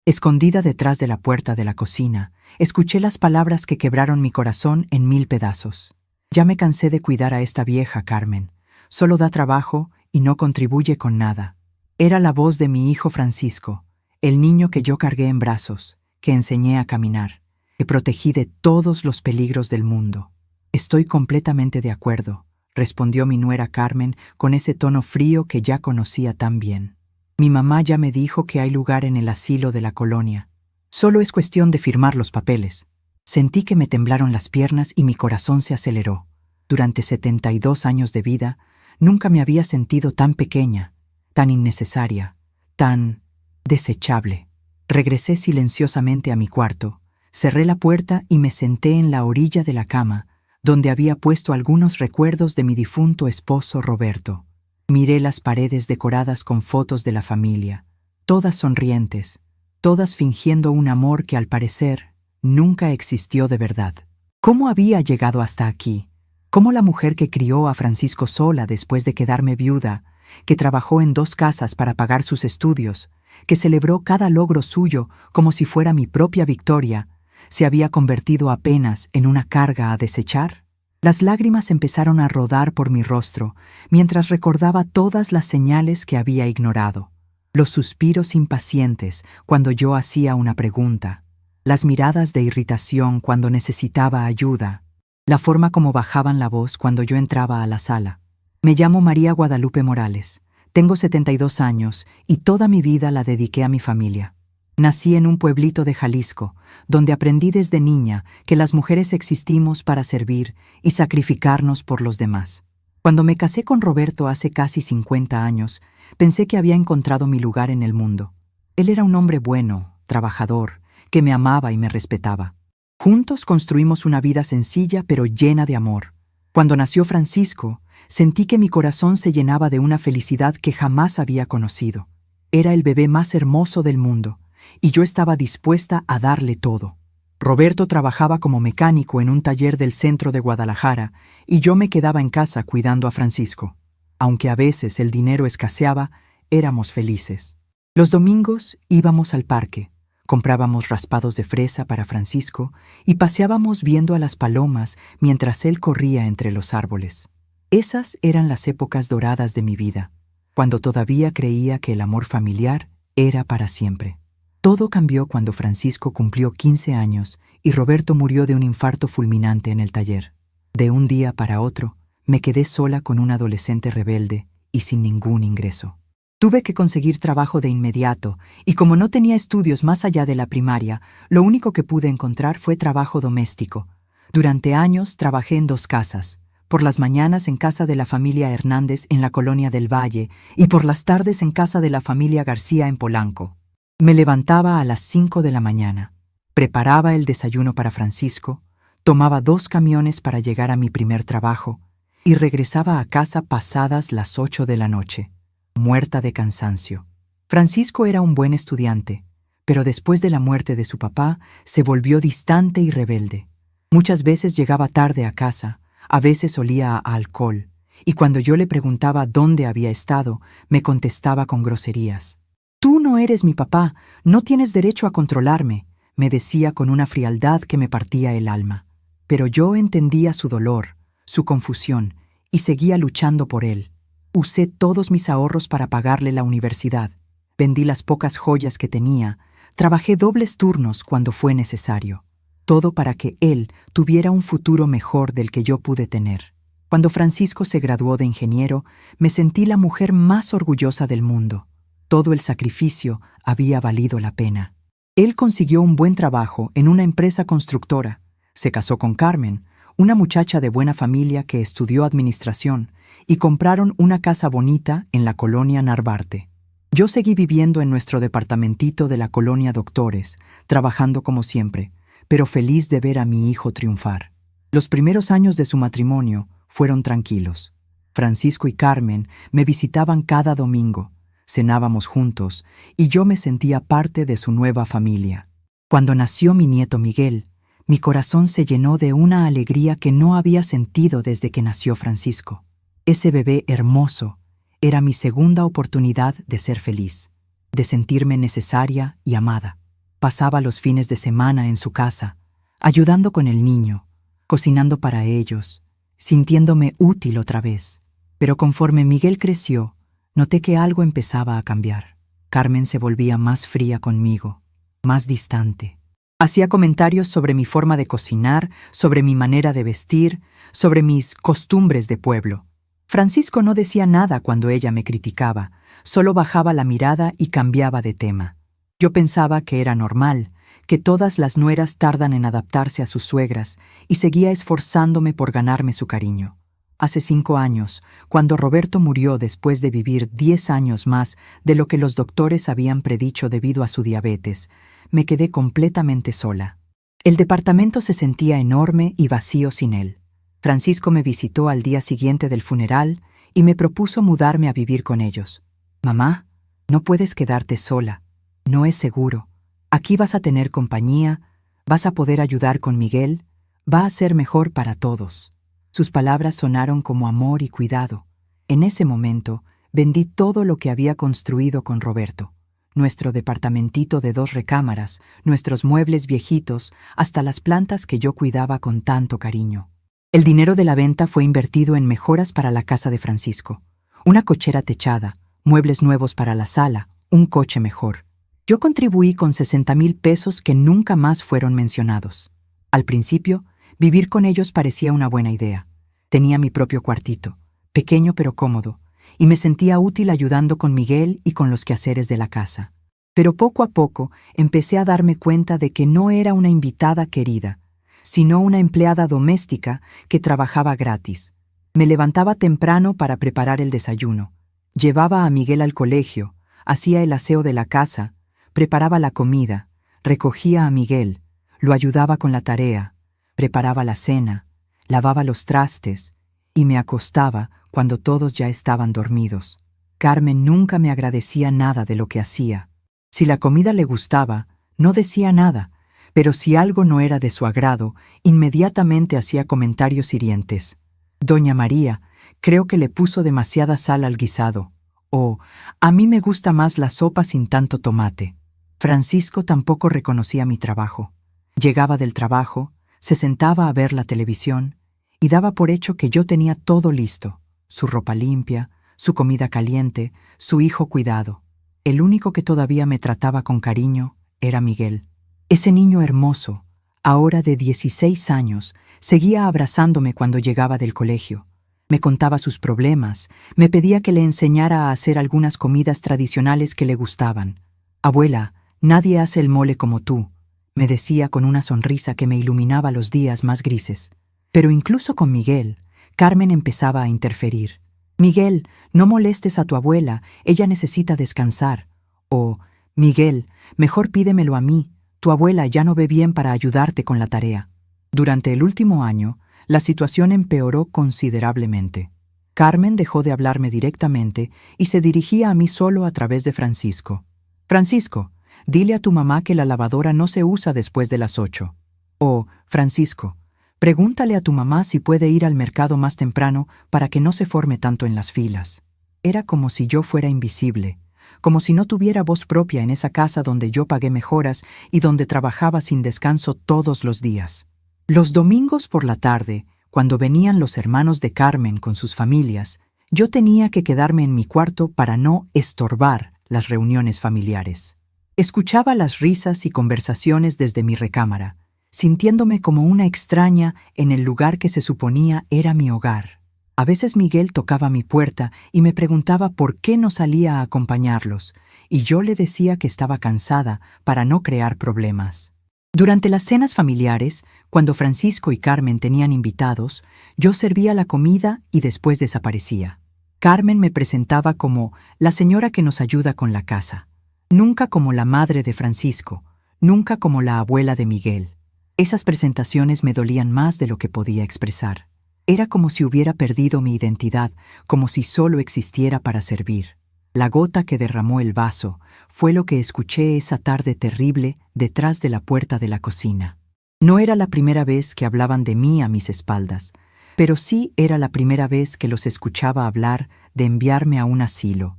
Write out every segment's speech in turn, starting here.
Escondida detrás de la puerta de la cocina, escuché las palabras que quebraron mi corazón en 1000 pedazos. Ya me cansé de cuidar a esta vieja, Carmen. Solo da trabajo y no contribuye con nada. Era la voz de mi hijo Francisco, el niño que yo cargué en brazos, que enseñé a caminar, que protegí de todos los peligros del mundo. Estoy completamente de acuerdo, respondió mi nuera Carmen con ese tono frío que ya conocía tan bien. Mi mamá ya me dijo que hay lugar en el asilo de la colonia. Solo es cuestión de firmar los papeles. Sentí que me temblaron las piernas y mi corazón se aceleró. Durante 72 años de vida, nunca me había sentido tan pequeña, tan innecesaria, tan desechable. Regresé silenciosamente a mi cuarto, cerré la puerta y me senté en la orilla de la cama, donde había puesto algunos recuerdos de mi difunto esposo Roberto. Miré las paredes decoradas con fotos de la familia, todas sonrientes, todas fingiendo un amor que al parecer nunca existió de verdad. ¿Cómo había llegado hasta aquí? ¿Cómo la mujer que crió a Francisco sola después de quedarme viuda, que trabajó en 2 casas para pagar sus estudios, que celebró cada logro suyo como si fuera mi propia victoria, se había convertido apenas en una carga a desechar? Las lágrimas empezaron a rodar por mi rostro mientras recordaba todas las señales que había ignorado, los suspiros impacientes cuando yo hacía una pregunta, las miradas de irritación cuando necesitaba ayuda, la forma como bajaban la voz cuando yo entraba a la sala. Me llamo María Guadalupe Morales, tengo 72 años y toda mi vida la dediqué a mi familia. Nací en un pueblito de Jalisco, donde aprendí desde niña que las mujeres existimos para servir y sacrificarnos por los demás. Cuando me casé con Roberto hace casi 50 años, pensé que había encontrado mi lugar en el mundo. Él era un hombre bueno, trabajador, que me amaba y me respetaba. Juntos construimos una vida sencilla pero llena de amor. Cuando nació Francisco, sentí que mi corazón se llenaba de una felicidad que jamás había conocido. Era el bebé más hermoso del mundo, y yo estaba dispuesta a darle todo. Roberto trabajaba como mecánico en un taller del centro de Guadalajara y yo me quedaba en casa cuidando a Francisco. Aunque a veces el dinero escaseaba, éramos felices. Los domingos íbamos al parque, comprábamos raspados de fresa para Francisco y paseábamos viendo a las palomas mientras él corría entre los árboles. Esas eran las épocas doradas de mi vida, cuando todavía creía que el amor familiar era para siempre. Todo cambió cuando Francisco cumplió 15 años y Roberto murió de un infarto fulminante en el taller. De un día para otro, me quedé sola con un adolescente rebelde y sin ningún ingreso. Tuve que conseguir trabajo de inmediato y como no tenía estudios más allá de la primaria, lo único que pude encontrar fue trabajo doméstico. Durante años trabajé en 2 casas, por las mañanas en casa de la familia Hernández en la Colonia del Valle y por las tardes en casa de la familia García en Polanco. Me levantaba a las 5 de la mañana, preparaba el desayuno para Francisco, tomaba 2 camiones para llegar a mi primer trabajo y regresaba a casa pasadas las 8 de la noche, muerta de cansancio. Francisco era un buen estudiante, pero después de la muerte de su papá se volvió distante y rebelde. Muchas veces llegaba tarde a casa, a veces olía a alcohol, y cuando yo le preguntaba dónde había estado, me contestaba con groserías. «Tú no eres mi papá, no tienes derecho a controlarme», me decía con una frialdad que me partía el alma. Pero yo entendía su dolor, su confusión, y seguía luchando por él. Usé todos mis ahorros para pagarle la universidad. Vendí las pocas joyas que tenía, trabajé dobles turnos cuando fue necesario. Todo para que él tuviera un futuro mejor del que yo pude tener. Cuando Francisco se graduó de ingeniero, me sentí la mujer más orgullosa del mundo. Todo el sacrificio había valido la pena. Él consiguió un buen trabajo en una empresa constructora. Se casó con Carmen, una muchacha de buena familia que estudió administración, y compraron una casa bonita en la colonia Narvarte. Yo seguí viviendo en nuestro departamentito de la colonia Doctores, trabajando como siempre, pero feliz de ver a mi hijo triunfar. Los primeros años de su matrimonio fueron tranquilos. Francisco y Carmen me visitaban cada domingo. Cenábamos juntos y yo me sentía parte de su nueva familia. Cuando nació mi nieto Miguel, mi corazón se llenó de una alegría que no había sentido desde que nació Francisco. Ese bebé hermoso era mi segunda oportunidad de ser feliz, de sentirme necesaria y amada. Pasaba los fines de semana en su casa, ayudando con el niño, cocinando para ellos, sintiéndome útil otra vez. Pero conforme Miguel creció, noté que algo empezaba a cambiar. Carmen se volvía más fría conmigo, más distante. Hacía comentarios sobre mi forma de cocinar, sobre mi manera de vestir, sobre mis costumbres de pueblo. Francisco no decía nada cuando ella me criticaba, solo bajaba la mirada y cambiaba de tema. Yo pensaba que era normal, que todas las nueras tardan en adaptarse a sus suegras, y seguía esforzándome por ganarme su cariño. Hace 5 años, cuando Roberto murió después de vivir 10 años más de lo que los doctores habían predicho debido a su diabetes, me quedé completamente sola. El departamento se sentía enorme y vacío sin él. Francisco me visitó al día siguiente del funeral y me propuso mudarme a vivir con ellos. «Mamá, no puedes quedarte sola. No es seguro. Aquí vas a tener compañía, vas a poder ayudar con Miguel, va a ser mejor para todos». Sus palabras sonaron como amor y cuidado. En ese momento, vendí todo lo que había construido con Roberto. Nuestro departamentito de 2 recámaras, nuestros muebles viejitos, hasta las plantas que yo cuidaba con tanto cariño. El dinero de la venta fue invertido en mejoras para la casa de Francisco. Una cochera techada, muebles nuevos para la sala, un coche mejor. Yo contribuí con 60,000 pesos que nunca más fueron mencionados. Al principio, vivir con ellos parecía una buena idea. Tenía mi propio cuartito, pequeño pero cómodo, y me sentía útil ayudando con Miguel y con los quehaceres de la casa. Pero poco a poco empecé a darme cuenta de que no era una invitada querida, sino una empleada doméstica que trabajaba gratis. Me levantaba temprano para preparar el desayuno, llevaba a Miguel al colegio, hacía el aseo de la casa, preparaba la comida, recogía a Miguel, lo ayudaba con la tarea, preparaba la cena, lavaba los trastes y me acostaba cuando todos ya estaban dormidos. Carmen nunca me agradecía nada de lo que hacía. Si la comida le gustaba, no decía nada, pero si algo no era de su agrado, inmediatamente hacía comentarios hirientes. «Doña María, creo que le puso demasiada sal al guisado», o «a mí me gusta más la sopa sin tanto tomate». Francisco tampoco reconocía mi trabajo. Llegaba del trabajo, se sentaba a ver la televisión y daba por hecho que yo tenía todo listo, su ropa limpia, su comida caliente, su hijo cuidado. El único que todavía me trataba con cariño era Miguel. Ese niño hermoso, ahora de 16 años, seguía abrazándome cuando llegaba del colegio. Me contaba sus problemas, me pedía que le enseñara a hacer algunas comidas tradicionales que le gustaban. «Abuela, nadie hace el mole como tú», me decía con una sonrisa que me iluminaba los días más grises. Pero incluso con Miguel, Carmen empezaba a interferir. «Miguel, no molestes a tu abuela, ella necesita descansar». O «Miguel, mejor pídemelo a mí, tu abuela ya no ve bien para ayudarte con la tarea». Durante el último año, la situación empeoró considerablemente. Carmen dejó de hablarme directamente y se dirigía a mí solo a través de Francisco. «Francisco, dile a tu mamá que la lavadora no se usa después de las 8. O, Francisco, pregúntale a tu mamá si puede ir al mercado más temprano para que no se forme tanto en las filas». Era como si yo fuera invisible, como si no tuviera voz propia en esa casa donde yo pagué mejoras y donde trabajaba sin descanso todos los días. Los domingos por la tarde, cuando venían los hermanos de Carmen con sus familias, yo tenía que quedarme en mi cuarto para no estorbar las reuniones familiares. Escuchaba las risas y conversaciones desde mi recámara, sintiéndome como una extraña en el lugar que se suponía era mi hogar. A veces Miguel tocaba mi puerta y me preguntaba por qué no salía a acompañarlos, y yo le decía que estaba cansada para no crear problemas. Durante las cenas familiares, cuando Francisco y Carmen tenían invitados, yo servía la comida y después desaparecía. Carmen me presentaba como la señora que nos ayuda con la casa. Nunca como la madre de Francisco, nunca como la abuela de Miguel. Esas presentaciones me dolían más de lo que podía expresar. Era como si hubiera perdido mi identidad, como si solo existiera para servir. La gota que derramó el vaso fue lo que escuché esa tarde terrible detrás de la puerta de la cocina. No era la primera vez que hablaban de mí a mis espaldas, pero sí era la primera vez que los escuchaba hablar de enviarme a un asilo,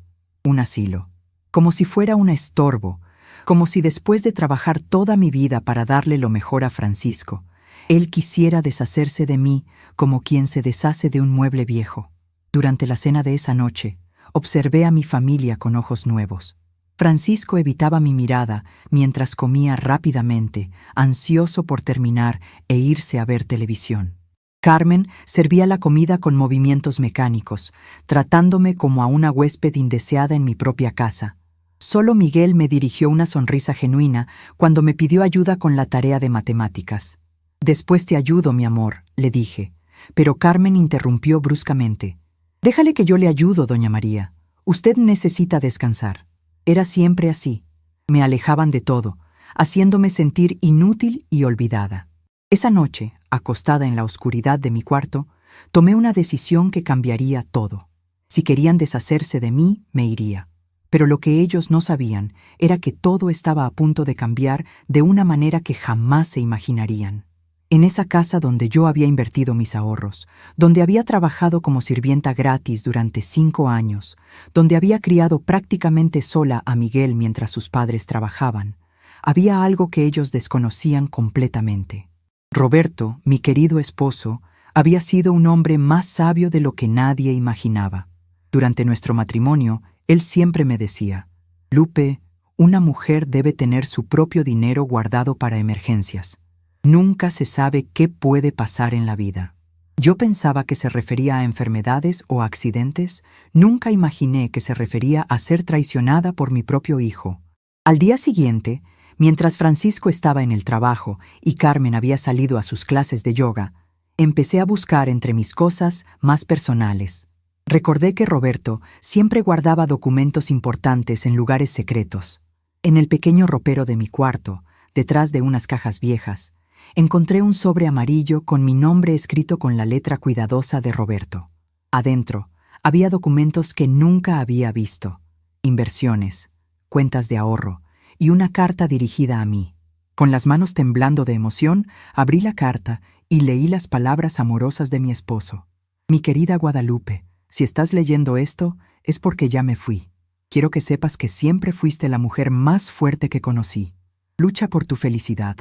como si fuera un estorbo, como si después de trabajar toda mi vida para darle lo mejor a Francisco, él quisiera deshacerse de mí como quien se deshace de un mueble viejo. Durante la cena de esa noche, observé a mi familia con ojos nuevos. Francisco evitaba mi mirada mientras comía rápidamente, ansioso por terminar e irse a ver televisión. Carmen servía la comida con movimientos mecánicos, tratándome como a una huésped indeseada en mi propia casa. Solo Miguel me dirigió una sonrisa genuina cuando me pidió ayuda con la tarea de matemáticas. «Después te ayudo, mi amor», le dije, pero Carmen interrumpió bruscamente. «Déjale que yo le ayudo, doña María. Usted necesita descansar». Era siempre así. Me alejaban de todo, haciéndome sentir inútil y olvidada. Esa noche, acostada en la oscuridad de mi cuarto, tomé una decisión que cambiaría todo. Si querían deshacerse de mí, me iría. Pero lo que ellos no sabían era que todo estaba a punto de cambiar de una manera que jamás se imaginarían. En esa casa donde yo había invertido mis ahorros, donde había trabajado como sirvienta gratis durante 5 años, donde había criado prácticamente sola a Miguel mientras sus padres trabajaban, había algo que ellos desconocían completamente. Roberto, mi querido esposo, había sido un hombre más sabio de lo que nadie imaginaba. Durante nuestro matrimonio, él siempre me decía: «Lupe, una mujer debe tener su propio dinero guardado para emergencias. Nunca se sabe qué puede pasar en la vida». Yo pensaba que se refería a enfermedades o accidentes, nunca imaginé que se refería a ser traicionada por mi propio hijo. Al día siguiente, mientras Francisco estaba en el trabajo y Carmen había salido a sus clases de yoga, empecé a buscar entre mis cosas más personales. Recordé que Roberto siempre guardaba documentos importantes en lugares secretos. En el pequeño ropero de mi cuarto, detrás de unas cajas viejas, encontré un sobre amarillo con mi nombre escrito con la letra cuidadosa de Roberto. Adentro había documentos que nunca había visto: inversiones, cuentas de ahorro y una carta dirigida a mí. Con las manos temblando de emoción, abrí la carta y leí las palabras amorosas de mi esposo. «Mi querida Guadalupe, si estás leyendo esto, es porque ya me fui. Quiero que sepas que siempre fuiste la mujer más fuerte que conocí. Lucha por tu felicidad.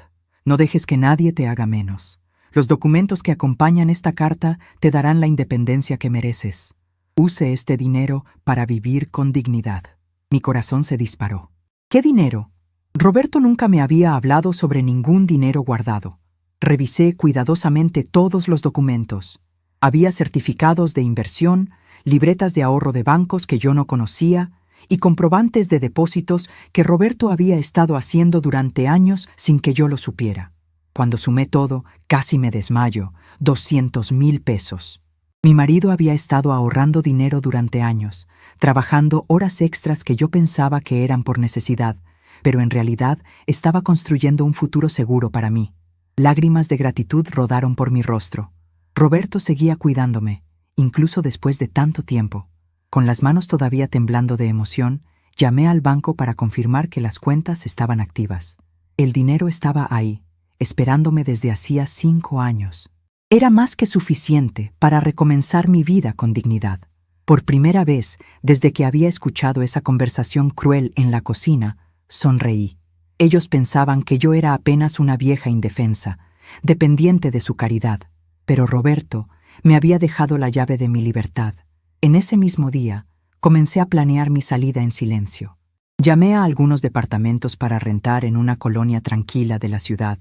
No dejes que nadie te haga menos. Los documentos que acompañan esta carta te darán la independencia que mereces. Use este dinero para vivir con dignidad». Mi corazón se disparó. ¿Qué dinero? Roberto nunca me había hablado sobre ningún dinero guardado. Revisé cuidadosamente todos los documentos. Había certificados de inversión, libretas de ahorro de bancos que yo no conocía y comprobantes de depósitos que Roberto había estado haciendo durante años sin que yo lo supiera. Cuando sumé todo, casi me desmayo: 200,000 pesos. Mi marido había estado ahorrando dinero durante años, trabajando horas extras que yo pensaba que eran por necesidad, pero en realidad estaba construyendo un futuro seguro para mí. Lágrimas de gratitud rodaron por mi rostro. Roberto seguía cuidándome, incluso después de tanto tiempo. Con las manos todavía temblando de emoción, llamé al banco para confirmar que las cuentas estaban activas. El dinero estaba ahí, esperándome desde hacía 5 años. Era más que suficiente para recomenzar mi vida con dignidad. Por primera vez, desde que había escuchado esa conversación cruel en la cocina, sonreí. Ellos pensaban que yo era apenas una vieja indefensa, dependiente de su caridad, pero Roberto me había dejado la llave de mi libertad. En ese mismo día, comencé a planear mi salida en silencio. Llamé a algunos departamentos para rentar en una colonia tranquila de la ciudad.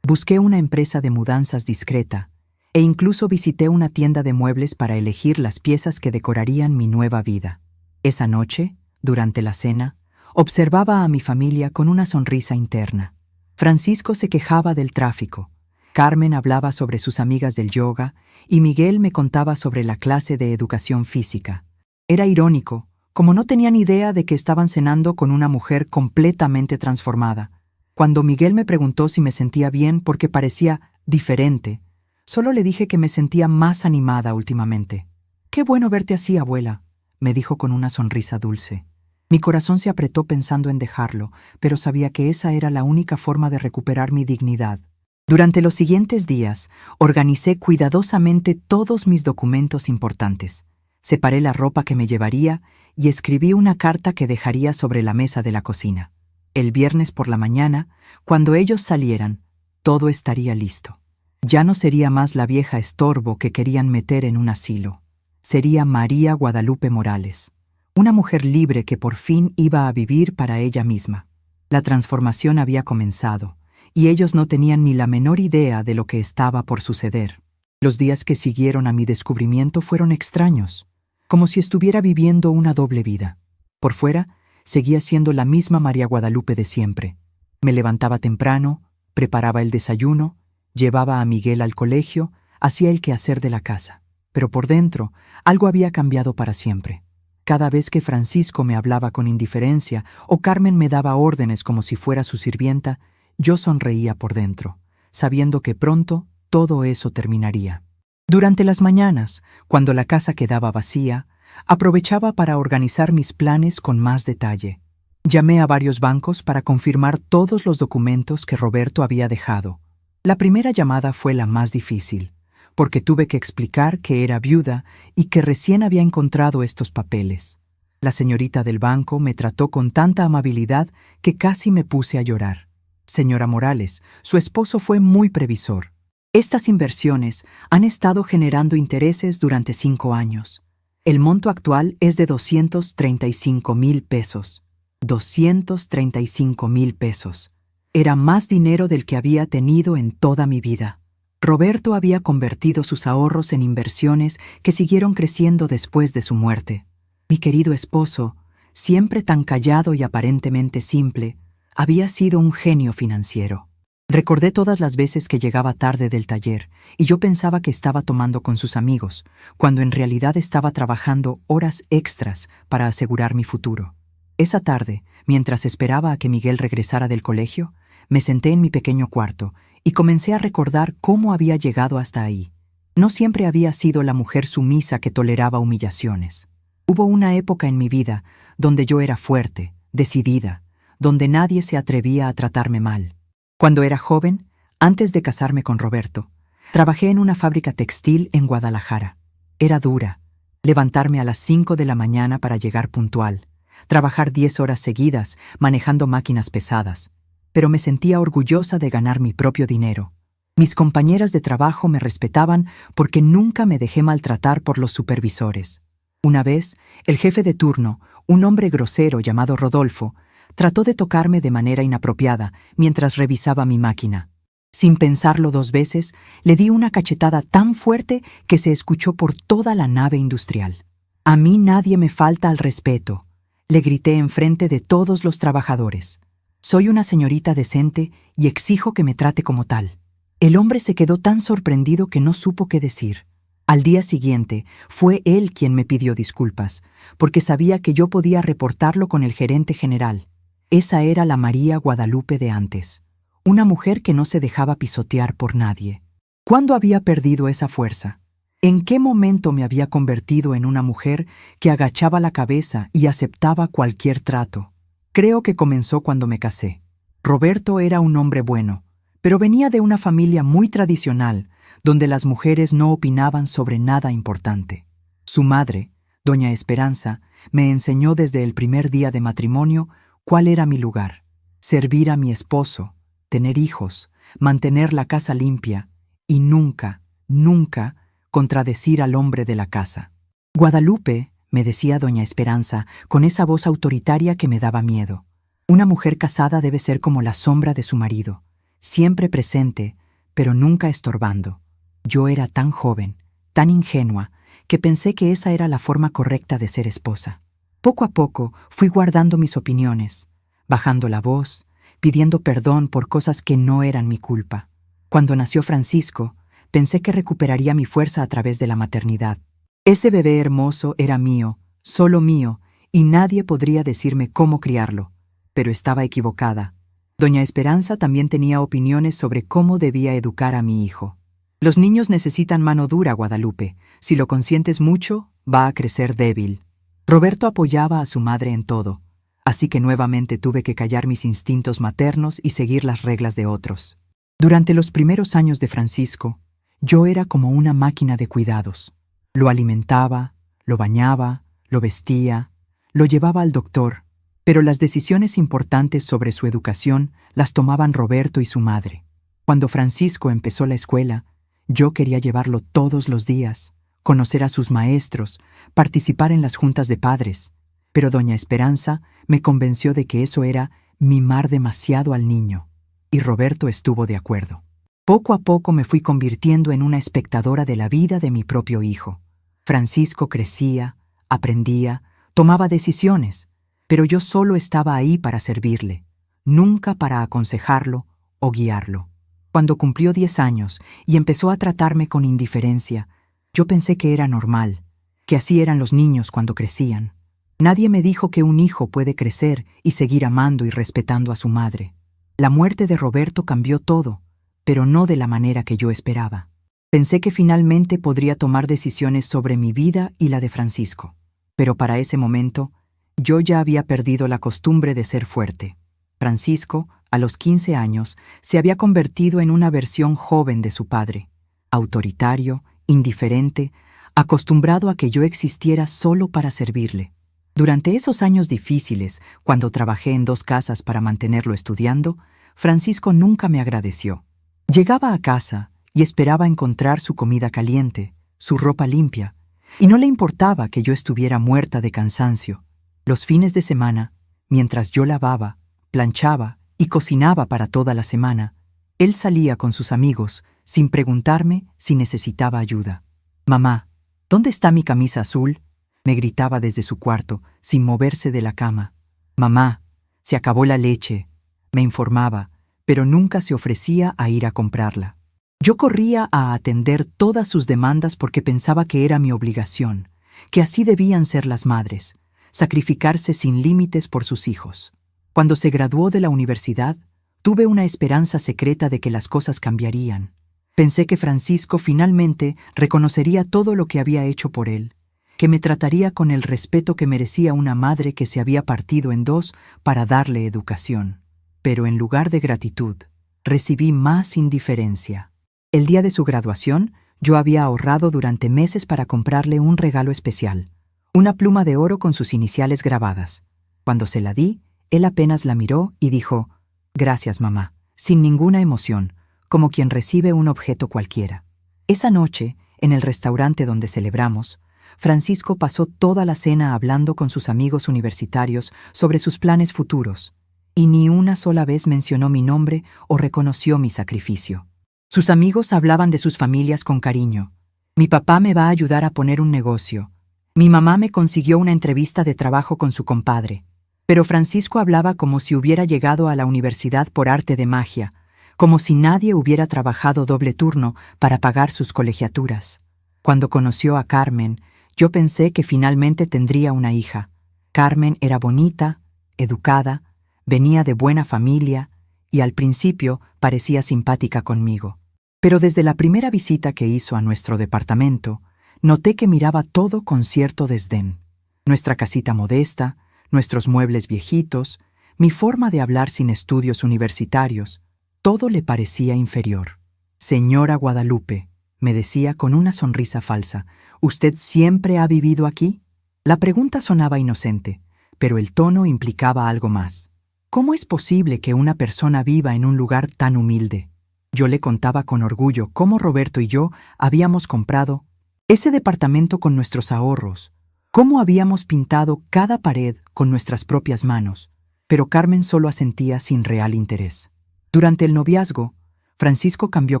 Busqué una empresa de mudanzas discreta e incluso visité una tienda de muebles para elegir las piezas que decorarían mi nueva vida. Esa noche, durante la cena, observaba a mi familia con una sonrisa interna. Francisco se quejaba del tráfico, Carmen hablaba sobre sus amigas del yoga y Miguel me contaba sobre la clase de educación física. Era irónico, como no tenían idea de que estaban cenando con una mujer completamente transformada. Cuando Miguel me preguntó si me sentía bien porque parecía diferente, solo le dije que me sentía más animada últimamente. «Qué bueno verte así, abuela», me dijo con una sonrisa dulce. Mi corazón se apretó pensando en dejarlo, pero sabía que esa era la única forma de recuperar mi dignidad. Durante los siguientes días, organicé cuidadosamente todos mis documentos importantes. Separé la ropa que me llevaría y escribí una carta que dejaría sobre la mesa de la cocina. El viernes por la mañana, cuando ellos salieran, todo estaría listo. Ya no sería más la vieja estorbo que querían meter en un asilo. Sería María Guadalupe Morales, una mujer libre que por fin iba a vivir para ella misma. La transformación había comenzado, y ellos no tenían ni la menor idea de lo que estaba por suceder. Los días que siguieron a mi descubrimiento fueron extraños, como si estuviera viviendo una doble vida. Por fuera, seguía siendo la misma María Guadalupe de siempre. Me levantaba temprano, preparaba el desayuno, llevaba a Miguel al colegio, hacía el quehacer de la casa. Pero por dentro, algo había cambiado para siempre. Cada vez que Francisco me hablaba con indiferencia o Carmen me daba órdenes como si fuera su sirvienta, yo sonreía por dentro, sabiendo que pronto todo eso terminaría. Durante las mañanas, cuando la casa quedaba vacía, aprovechaba para organizar mis planes con más detalle. Llamé a varios bancos para confirmar todos los documentos que Roberto había dejado. La primera llamada fue la más difícil, porque tuve que explicar que era viuda y que recién había encontrado estos papeles. La señorita del banco me trató con tanta amabilidad que casi me puse a llorar. Señora Morales, su esposo fue muy previsor. Estas inversiones han estado generando intereses durante 5 años. El monto actual es de 235,000 pesos. 235,000 pesos. Era más dinero del que había tenido en toda mi vida. Roberto había convertido sus ahorros en inversiones que siguieron creciendo después de su muerte. Mi querido esposo, siempre tan callado y aparentemente simple, había sido un genio financiero. Recordé todas las veces que llegaba tarde del taller y yo pensaba que estaba tomando con sus amigos, cuando en realidad estaba trabajando horas extras para asegurar mi futuro. Esa tarde, mientras esperaba a que Miguel regresara del colegio, me senté en mi pequeño cuarto y comencé a recordar cómo había llegado hasta ahí. No siempre había sido la mujer sumisa que toleraba humillaciones. Hubo una época en mi vida donde yo era fuerte, decidida, donde nadie se atrevía a tratarme mal. Cuando era joven, antes de casarme con Roberto, trabajé en una fábrica textil en Guadalajara. Era dura, levantarme a las 5 de la mañana para llegar puntual, trabajar 10 horas seguidas manejando máquinas pesadas. Pero me sentía orgullosa de ganar mi propio dinero. Mis compañeras de trabajo me respetaban porque nunca me dejé maltratar por los supervisores. Una vez, el jefe de turno, un hombre grosero llamado Rodolfo, trató de tocarme de manera inapropiada mientras revisaba mi máquina. Sin pensarlo 2 veces, le di una cachetada tan fuerte que se escuchó por toda la nave industrial. «A mí nadie me falta al respeto», le grité enfrente de todos los trabajadores. «Soy una señorita decente y exijo que me trate como tal». El hombre se quedó tan sorprendido que no supo qué decir. Al día siguiente, fue él quien me pidió disculpas, porque sabía que yo podía reportarlo con el gerente general. Esa era la María Guadalupe de antes, una mujer que no se dejaba pisotear por nadie. ¿Cuándo había perdido esa fuerza? ¿En qué momento me había convertido en una mujer que agachaba la cabeza y aceptaba cualquier trato? Creo que comenzó cuando me casé. Roberto era un hombre bueno, pero venía de una familia muy tradicional, donde las mujeres no opinaban sobre nada importante. Su madre, doña Esperanza, me enseñó desde el primer día de matrimonio cuál era mi lugar: servir a mi esposo, tener hijos, mantener la casa limpia y nunca, nunca contradecir al hombre de la casa. «Guadalupe», me decía doña Esperanza, con esa voz autoritaria que me daba miedo. «Una mujer casada debe ser como la sombra de su marido, siempre presente, pero nunca estorbando». Yo era tan joven, tan ingenua, que pensé que esa era la forma correcta de ser esposa. Poco a poco fui guardando mis opiniones, bajando la voz, pidiendo perdón por cosas que no eran mi culpa. Cuando nació Francisco, pensé que recuperaría mi fuerza a través de la maternidad. Ese bebé hermoso era mío, solo mío, y nadie podría decirme cómo criarlo. Pero estaba equivocada. Doña Esperanza también tenía opiniones sobre cómo debía educar a mi hijo. «Los niños necesitan mano dura, Guadalupe. Si lo consientes mucho, va a crecer débil». Roberto apoyaba a su madre en todo, así que nuevamente tuve que callar mis instintos maternos y seguir las reglas de otros. Durante los primeros años de Francisco, yo era como una máquina de cuidados. Lo alimentaba, lo bañaba, lo vestía, lo llevaba al doctor, Pero las decisiones importantes sobre su educación las tomaban Roberto y su madre. Cuando Francisco empezó la escuela, yo quería llevarlo todos los días, conocer a sus maestros, participar en las juntas de padres. Pero doña Esperanza me convenció de que eso era mimar demasiado al niño, y Roberto estuvo de acuerdo. Poco a poco me fui convirtiendo en una espectadora de la vida de mi propio hijo. Francisco crecía, aprendía, tomaba decisiones, pero yo solo estaba ahí para servirle, nunca para aconsejarlo o guiarlo. Cuando cumplió 10 años y empezó a tratarme con indiferencia, yo pensé que era normal, que así eran los niños cuando crecían. Nadie me dijo que un hijo puede crecer y seguir amando y respetando a su madre. La muerte de Roberto cambió todo, pero no de la manera que yo esperaba. Pensé que finalmente podría tomar decisiones sobre mi vida y la de Francisco. Pero para ese momento, yo ya había perdido la costumbre de ser fuerte. Francisco, a los 15 años, se había convertido en una versión joven de su padre, autoritario, indiferente, acostumbrado a que yo existiera solo para servirle. Durante esos años difíciles, cuando trabajé en 2 casas para mantenerlo estudiando, Francisco nunca me agradeció. Llegaba a casa y esperaba encontrar su comida caliente, su ropa limpia, y no le importaba que yo estuviera muerta de cansancio. Los fines de semana, mientras yo lavaba, planchaba y cocinaba para toda la semana, él salía con sus amigos sin preguntarme si necesitaba ayuda. «Mamá, ¿dónde está mi camisa azul?», me gritaba desde su cuarto, sin moverse de la cama. «Mamá, se acabó la leche», me informaba, pero nunca se ofrecía a ir a comprarla. Yo corría a atender todas sus demandas porque pensaba que era mi obligación, que así debían ser las madres, sacrificarse sin límites por sus hijos. Cuando se graduó de la universidad, tuve una esperanza secreta de que las cosas cambiarían. Pensé que Francisco finalmente reconocería todo lo que había hecho por él, que me trataría con el respeto que merecía una madre que se había partido en 2 para darle educación. Pero en lugar de gratitud, recibí más indiferencia. El día de su graduación, yo había ahorrado durante meses para comprarle un regalo especial, una pluma de oro con sus iniciales grabadas. Cuando se la di, él apenas la miró y dijo: «Gracias, mamá», sin ninguna emoción, como quien recibe un objeto cualquiera. Esa noche, en el restaurante donde celebramos, Francisco pasó toda la cena hablando con sus amigos universitarios sobre sus planes futuros, y ni una sola vez mencionó mi nombre o reconoció mi sacrificio. Sus amigos hablaban de sus familias con cariño. «Mi papá me va a ayudar a poner un negocio. Mi mamá me consiguió una entrevista de trabajo con su compadre». Pero Francisco hablaba como si hubiera llegado a la universidad por arte de magia, como si nadie hubiera trabajado doble turno para pagar sus colegiaturas. Cuando conoció a Carmen, yo pensé que finalmente tendría una hija. Carmen era bonita, educada, venía de buena familia y al principio parecía simpática conmigo. Pero desde la primera visita que hizo a nuestro departamento, noté que miraba todo con cierto desdén. Nuestra casita modesta, nuestros muebles viejitos, mi forma de hablar sin estudios universitarios, todo le parecía inferior. «Señora Guadalupe», me decía con una sonrisa falsa, «¿usted siempre ha vivido aquí?». La pregunta sonaba inocente, pero el tono implicaba algo más. ¿Cómo es posible que una persona viva en un lugar tan humilde? Yo le contaba con orgullo cómo Roberto y yo habíamos comprado ese departamento con nuestros ahorros, cómo habíamos pintado cada pared con nuestras propias manos, pero Carmen solo asentía sin real interés. Durante el noviazgo, Francisco cambió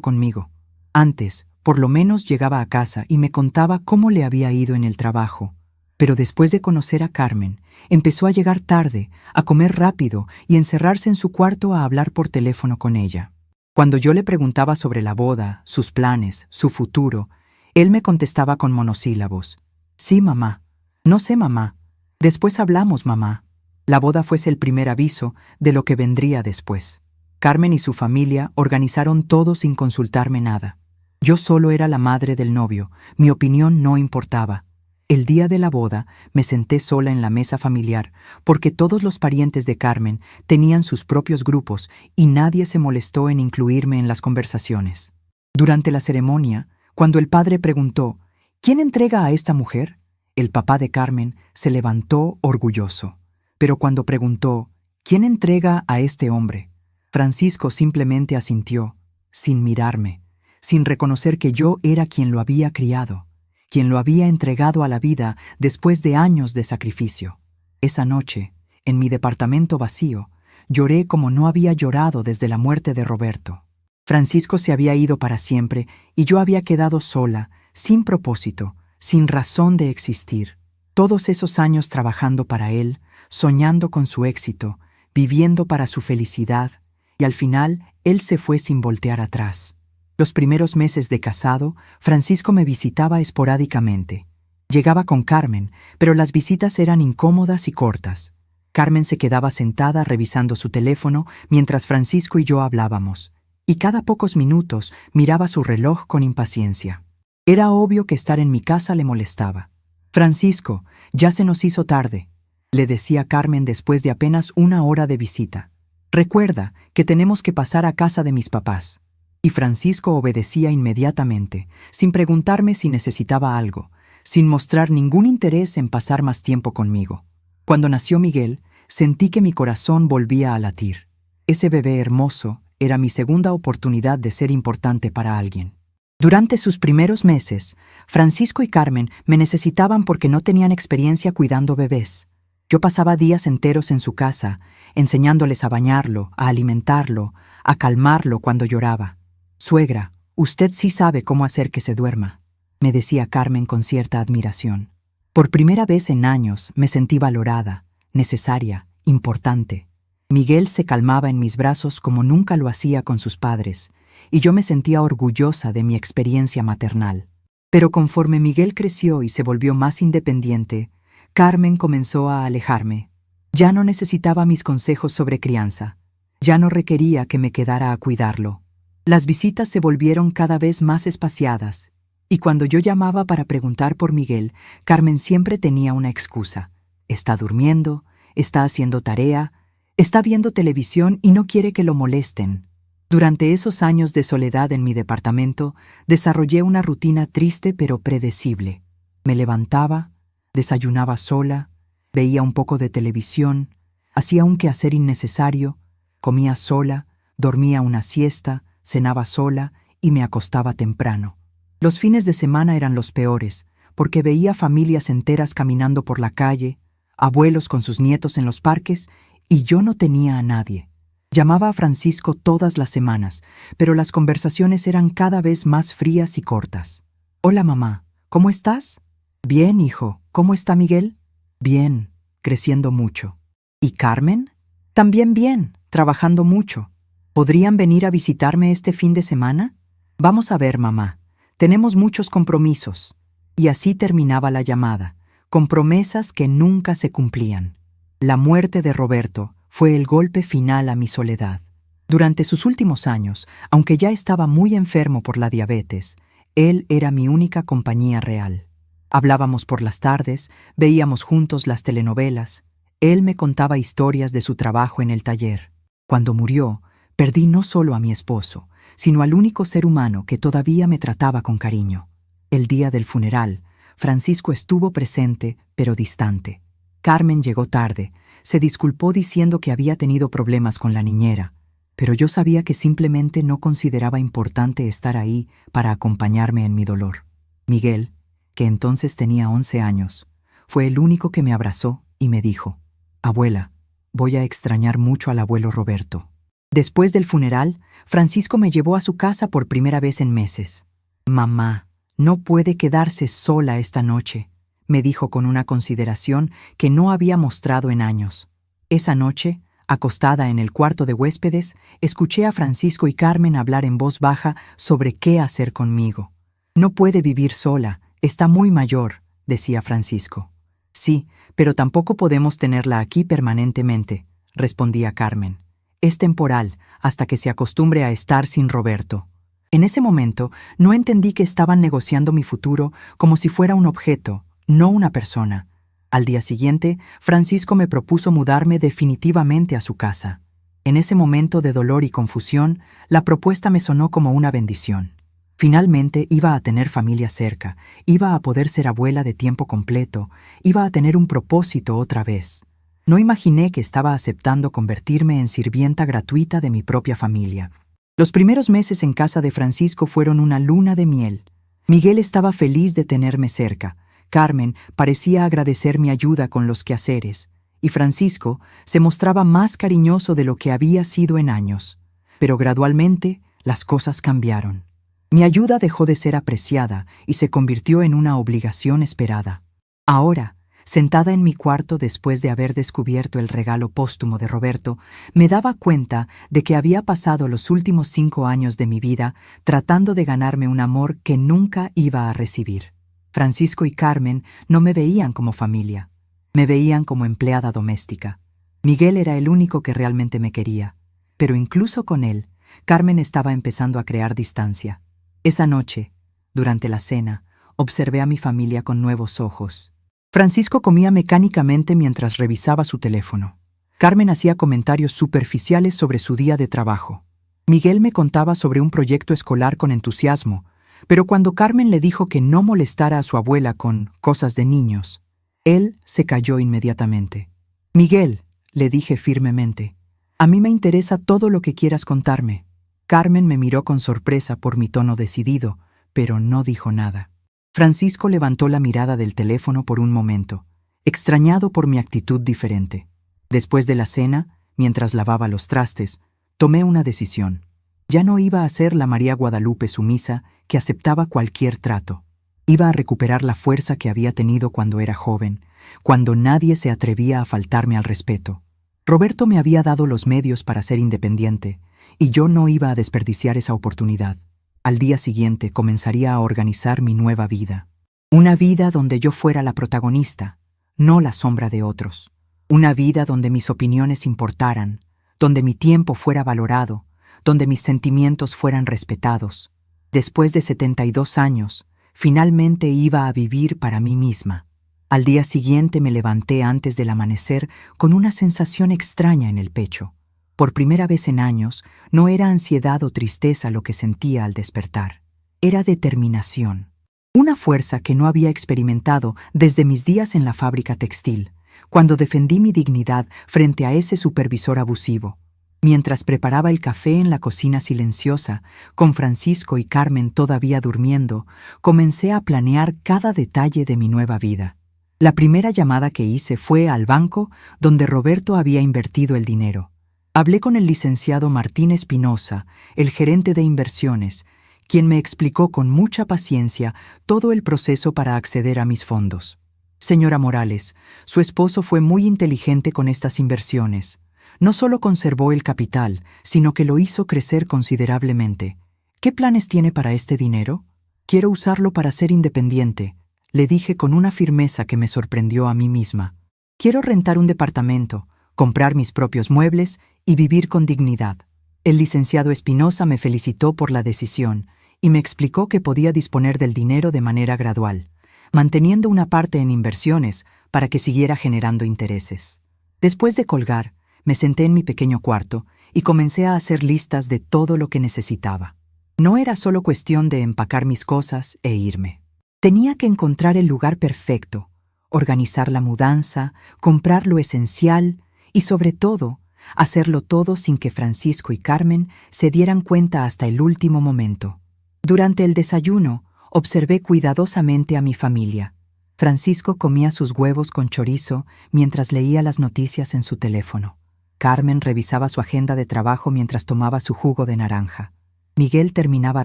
conmigo. Antes, por lo menos llegaba a casa y me contaba cómo le había ido en el trabajo. Pero después de conocer a Carmen, empezó a llegar tarde, a comer rápido y encerrarse en su cuarto a hablar por teléfono con ella. Cuando yo le preguntaba sobre la boda, sus planes, su futuro, él me contestaba con monosílabos. «Sí, mamá». «No sé, mamá». «Después hablamos, mamá». La boda fuese el primer aviso de lo que vendría después. Carmen y su familia organizaron todo sin consultarme nada. Yo solo era la madre del novio, mi opinión no importaba. El día de la boda me senté sola en la mesa familiar porque todos los parientes de Carmen tenían sus propios grupos y nadie se molestó en incluirme en las conversaciones. Durante la ceremonia, cuando el padre preguntó: «¿Quién entrega a esta mujer?», el papá de Carmen se levantó orgulloso. Pero cuando preguntó, ¿quién entrega a este hombre?, Francisco simplemente asintió, sin mirarme, sin reconocer que yo era quien lo había criado, quien lo había entregado a la vida después de años de sacrificio. Esa noche, en mi departamento vacío, lloré como no había llorado desde la muerte de Roberto. Francisco se había ido para siempre y yo había quedado sola, sin propósito, sin razón de existir. Todos esos años trabajando para él, soñando con su éxito, viviendo para su felicidad, y al final él se fue sin voltear atrás. Los primeros meses de casado, Francisco me visitaba esporádicamente. Llegaba con Carmen, pero las visitas eran incómodas y cortas. Carmen se quedaba sentada revisando su teléfono mientras Francisco y yo hablábamos, y cada pocos minutos miraba su reloj con impaciencia. Era obvio que estar en mi casa le molestaba. «Francisco, ya se nos hizo tarde», le decía Carmen después de apenas una hora de visita. «Recuerda que tenemos que pasar a casa de mis papás». Y Francisco obedecía inmediatamente, sin preguntarme si necesitaba algo, sin mostrar ningún interés en pasar más tiempo conmigo. Cuando nació Miguel, sentí que mi corazón volvía a latir. Ese bebé hermoso era mi segunda oportunidad de ser importante para alguien. Durante sus primeros meses, Francisco y Carmen me necesitaban porque no tenían experiencia cuidando bebés. Yo pasaba días enteros en su casa, enseñándoles a bañarlo, a alimentarlo, a calmarlo cuando lloraba. «Suegra, usted sí sabe cómo hacer que se duerma», me decía Carmen con cierta admiración. Por primera vez en años me sentí valorada, necesaria, importante. Miguel se calmaba en mis brazos como nunca lo hacía con sus padres, y yo me sentía orgullosa de mi experiencia maternal. Pero conforme Miguel creció y se volvió más independiente, Carmen comenzó a alejarme. Ya no necesitaba mis consejos sobre crianza. Ya no requería que me quedara a cuidarlo. Las visitas se volvieron cada vez más espaciadas, y cuando yo llamaba para preguntar por Miguel, Carmen siempre tenía una excusa. Está durmiendo, está haciendo tarea, está viendo televisión y no quiere que lo molesten. Durante esos años de soledad en mi departamento, desarrollé una rutina triste pero predecible. Me levantaba, desayunaba sola, veía un poco de televisión, hacía un quehacer innecesario, comía sola, dormía una siesta, cenaba sola y me acostaba temprano. Los fines de semana eran los peores, porque veía familias enteras caminando por la calle, abuelos con sus nietos en los parques, y yo no tenía a nadie. Llamaba a Francisco todas las semanas, pero las conversaciones eran cada vez más frías y cortas. «Hola, mamá, ¿cómo estás?» «Bien, hijo. ¿Cómo está Miguel?» «Bien, creciendo mucho». «¿Y Carmen?» «También bien, trabajando mucho. ¿Podrían venir a visitarme este fin de semana?» «Vamos a ver, mamá. Tenemos muchos compromisos». Y así terminaba la llamada, con promesas que nunca se cumplían. La muerte de Roberto fue el golpe final a mi soledad. Durante sus últimos años, aunque ya estaba muy enfermo por la diabetes, él era mi única compañía real. Hablábamos por las tardes, veíamos juntos las telenovelas. Él me contaba historias de su trabajo en el taller. Cuando murió, perdí no solo a mi esposo, sino al único ser humano que todavía me trataba con cariño. El día del funeral, Francisco estuvo presente, pero distante. Carmen llegó tarde, se disculpó diciendo que había tenido problemas con la niñera, pero yo sabía que simplemente no consideraba importante estar ahí para acompañarme en mi dolor. Miguel, que entonces tenía 11 años, fue el único que me abrazó y me dijo: «Abuela, voy a extrañar mucho al abuelo Roberto». Después del funeral, Francisco me llevó a su casa por primera vez en meses. «Mamá, no puede quedarse sola esta noche», me dijo con una consideración que no había mostrado en años. Esa noche, acostada en el cuarto de huéspedes, escuché a Francisco y Carmen hablar en voz baja sobre qué hacer conmigo. «No puede vivir sola, está muy mayor», decía Francisco. «Sí, pero tampoco podemos tenerla aquí permanentemente», respondía Carmen. «Es temporal, hasta que se acostumbre a estar sin Roberto». En ese momento, no entendí que estaban negociando mi futuro como si fuera un objeto, no una persona. Al día siguiente, Francisco me propuso mudarme definitivamente a su casa. En ese momento de dolor y confusión, la propuesta me sonó como una bendición. Finalmente iba a tener familia cerca, iba a poder ser abuela de tiempo completo, iba a tener un propósito otra vez. No imaginé que estaba aceptando convertirme en sirvienta gratuita de mi propia familia. Los primeros meses en casa de Francisco fueron una luna de miel. Miguel estaba feliz de tenerme cerca. Carmen parecía agradecer mi ayuda con los quehaceres, y Francisco se mostraba más cariñoso de lo que había sido en años. Pero gradualmente las cosas cambiaron. Mi ayuda dejó de ser apreciada y se convirtió en una obligación esperada. Ahora, sentada en mi cuarto después de haber descubierto el regalo póstumo de Roberto, me daba cuenta de que había pasado los últimos 5 años de mi vida tratando de ganarme un amor que nunca iba a recibir. Francisco y Carmen no me veían como familia, me veían como empleada doméstica. Miguel era el único que realmente me quería, pero incluso con él, Carmen estaba empezando a crear distancia. Esa noche, durante la cena, observé a mi familia con nuevos ojos. Francisco comía mecánicamente mientras revisaba su teléfono. Carmen hacía comentarios superficiales sobre su día de trabajo. Miguel me contaba sobre un proyecto escolar con entusiasmo, pero cuando Carmen le dijo que no molestara a su abuela con cosas de niños, él se calló inmediatamente. «Miguel», le dije firmemente, «a mí me interesa todo lo que quieras contarme». Carmen me miró con sorpresa por mi tono decidido, pero no dijo nada. Francisco levantó la mirada del teléfono por un momento, extrañado por mi actitud diferente. Después de la cena, mientras lavaba los trastes, tomé una decisión. Ya no iba a ser la María Guadalupe sumisa que aceptaba cualquier trato. Iba a recuperar la fuerza que había tenido cuando era joven, cuando nadie se atrevía a faltarme al respeto. Roberto me había dado los medios para ser independiente, y yo no iba a desperdiciar esa oportunidad. Al día siguiente comenzaría a organizar mi nueva vida. Una vida donde yo fuera la protagonista, no la sombra de otros. Una vida donde mis opiniones importaran, donde mi tiempo fuera valorado, donde mis sentimientos fueran respetados. Después de 72 años, finalmente iba a vivir para mí misma. Al día siguiente me levanté antes del amanecer con una sensación extraña en el pecho. Por primera vez en años, no era ansiedad o tristeza lo que sentía al despertar. Era determinación. Una fuerza que no había experimentado desde mis días en la fábrica textil, cuando defendí mi dignidad frente a ese supervisor abusivo. Mientras preparaba el café en la cocina silenciosa, con Francisco y Carmen todavía durmiendo, comencé a planear cada detalle de mi nueva vida. La primera llamada que hice fue al banco donde Roberto había invertido el dinero. Hablé con el licenciado Martín Espinosa, el gerente de inversiones, quien me explicó con mucha paciencia todo el proceso para acceder a mis fondos. Señora Morales, su esposo fue muy inteligente con estas inversiones. No solo conservó el capital, sino que lo hizo crecer considerablemente. ¿Qué planes tiene para este dinero? Quiero usarlo para ser independiente, le dije con una firmeza que me sorprendió a mí misma. Quiero rentar un departamento, comprar mis propios muebles y vivir con dignidad. El licenciado Espinosa me felicitó por la decisión y me explicó que podía disponer del dinero de manera gradual, manteniendo una parte en inversiones para que siguiera generando intereses. Después de colgar, me senté en mi pequeño cuarto y comencé a hacer listas de todo lo que necesitaba. No era solo cuestión de empacar mis cosas e irme. Tenía que encontrar el lugar perfecto, organizar la mudanza, comprar lo esencial y, sobre todo, hacerlo todo sin que Francisco y Carmen se dieran cuenta hasta el último momento. Durante el desayuno, observé cuidadosamente a mi familia. Francisco comía sus huevos con chorizo mientras leía las noticias en su teléfono. Carmen revisaba su agenda de trabajo mientras tomaba su jugo de naranja. Miguel terminaba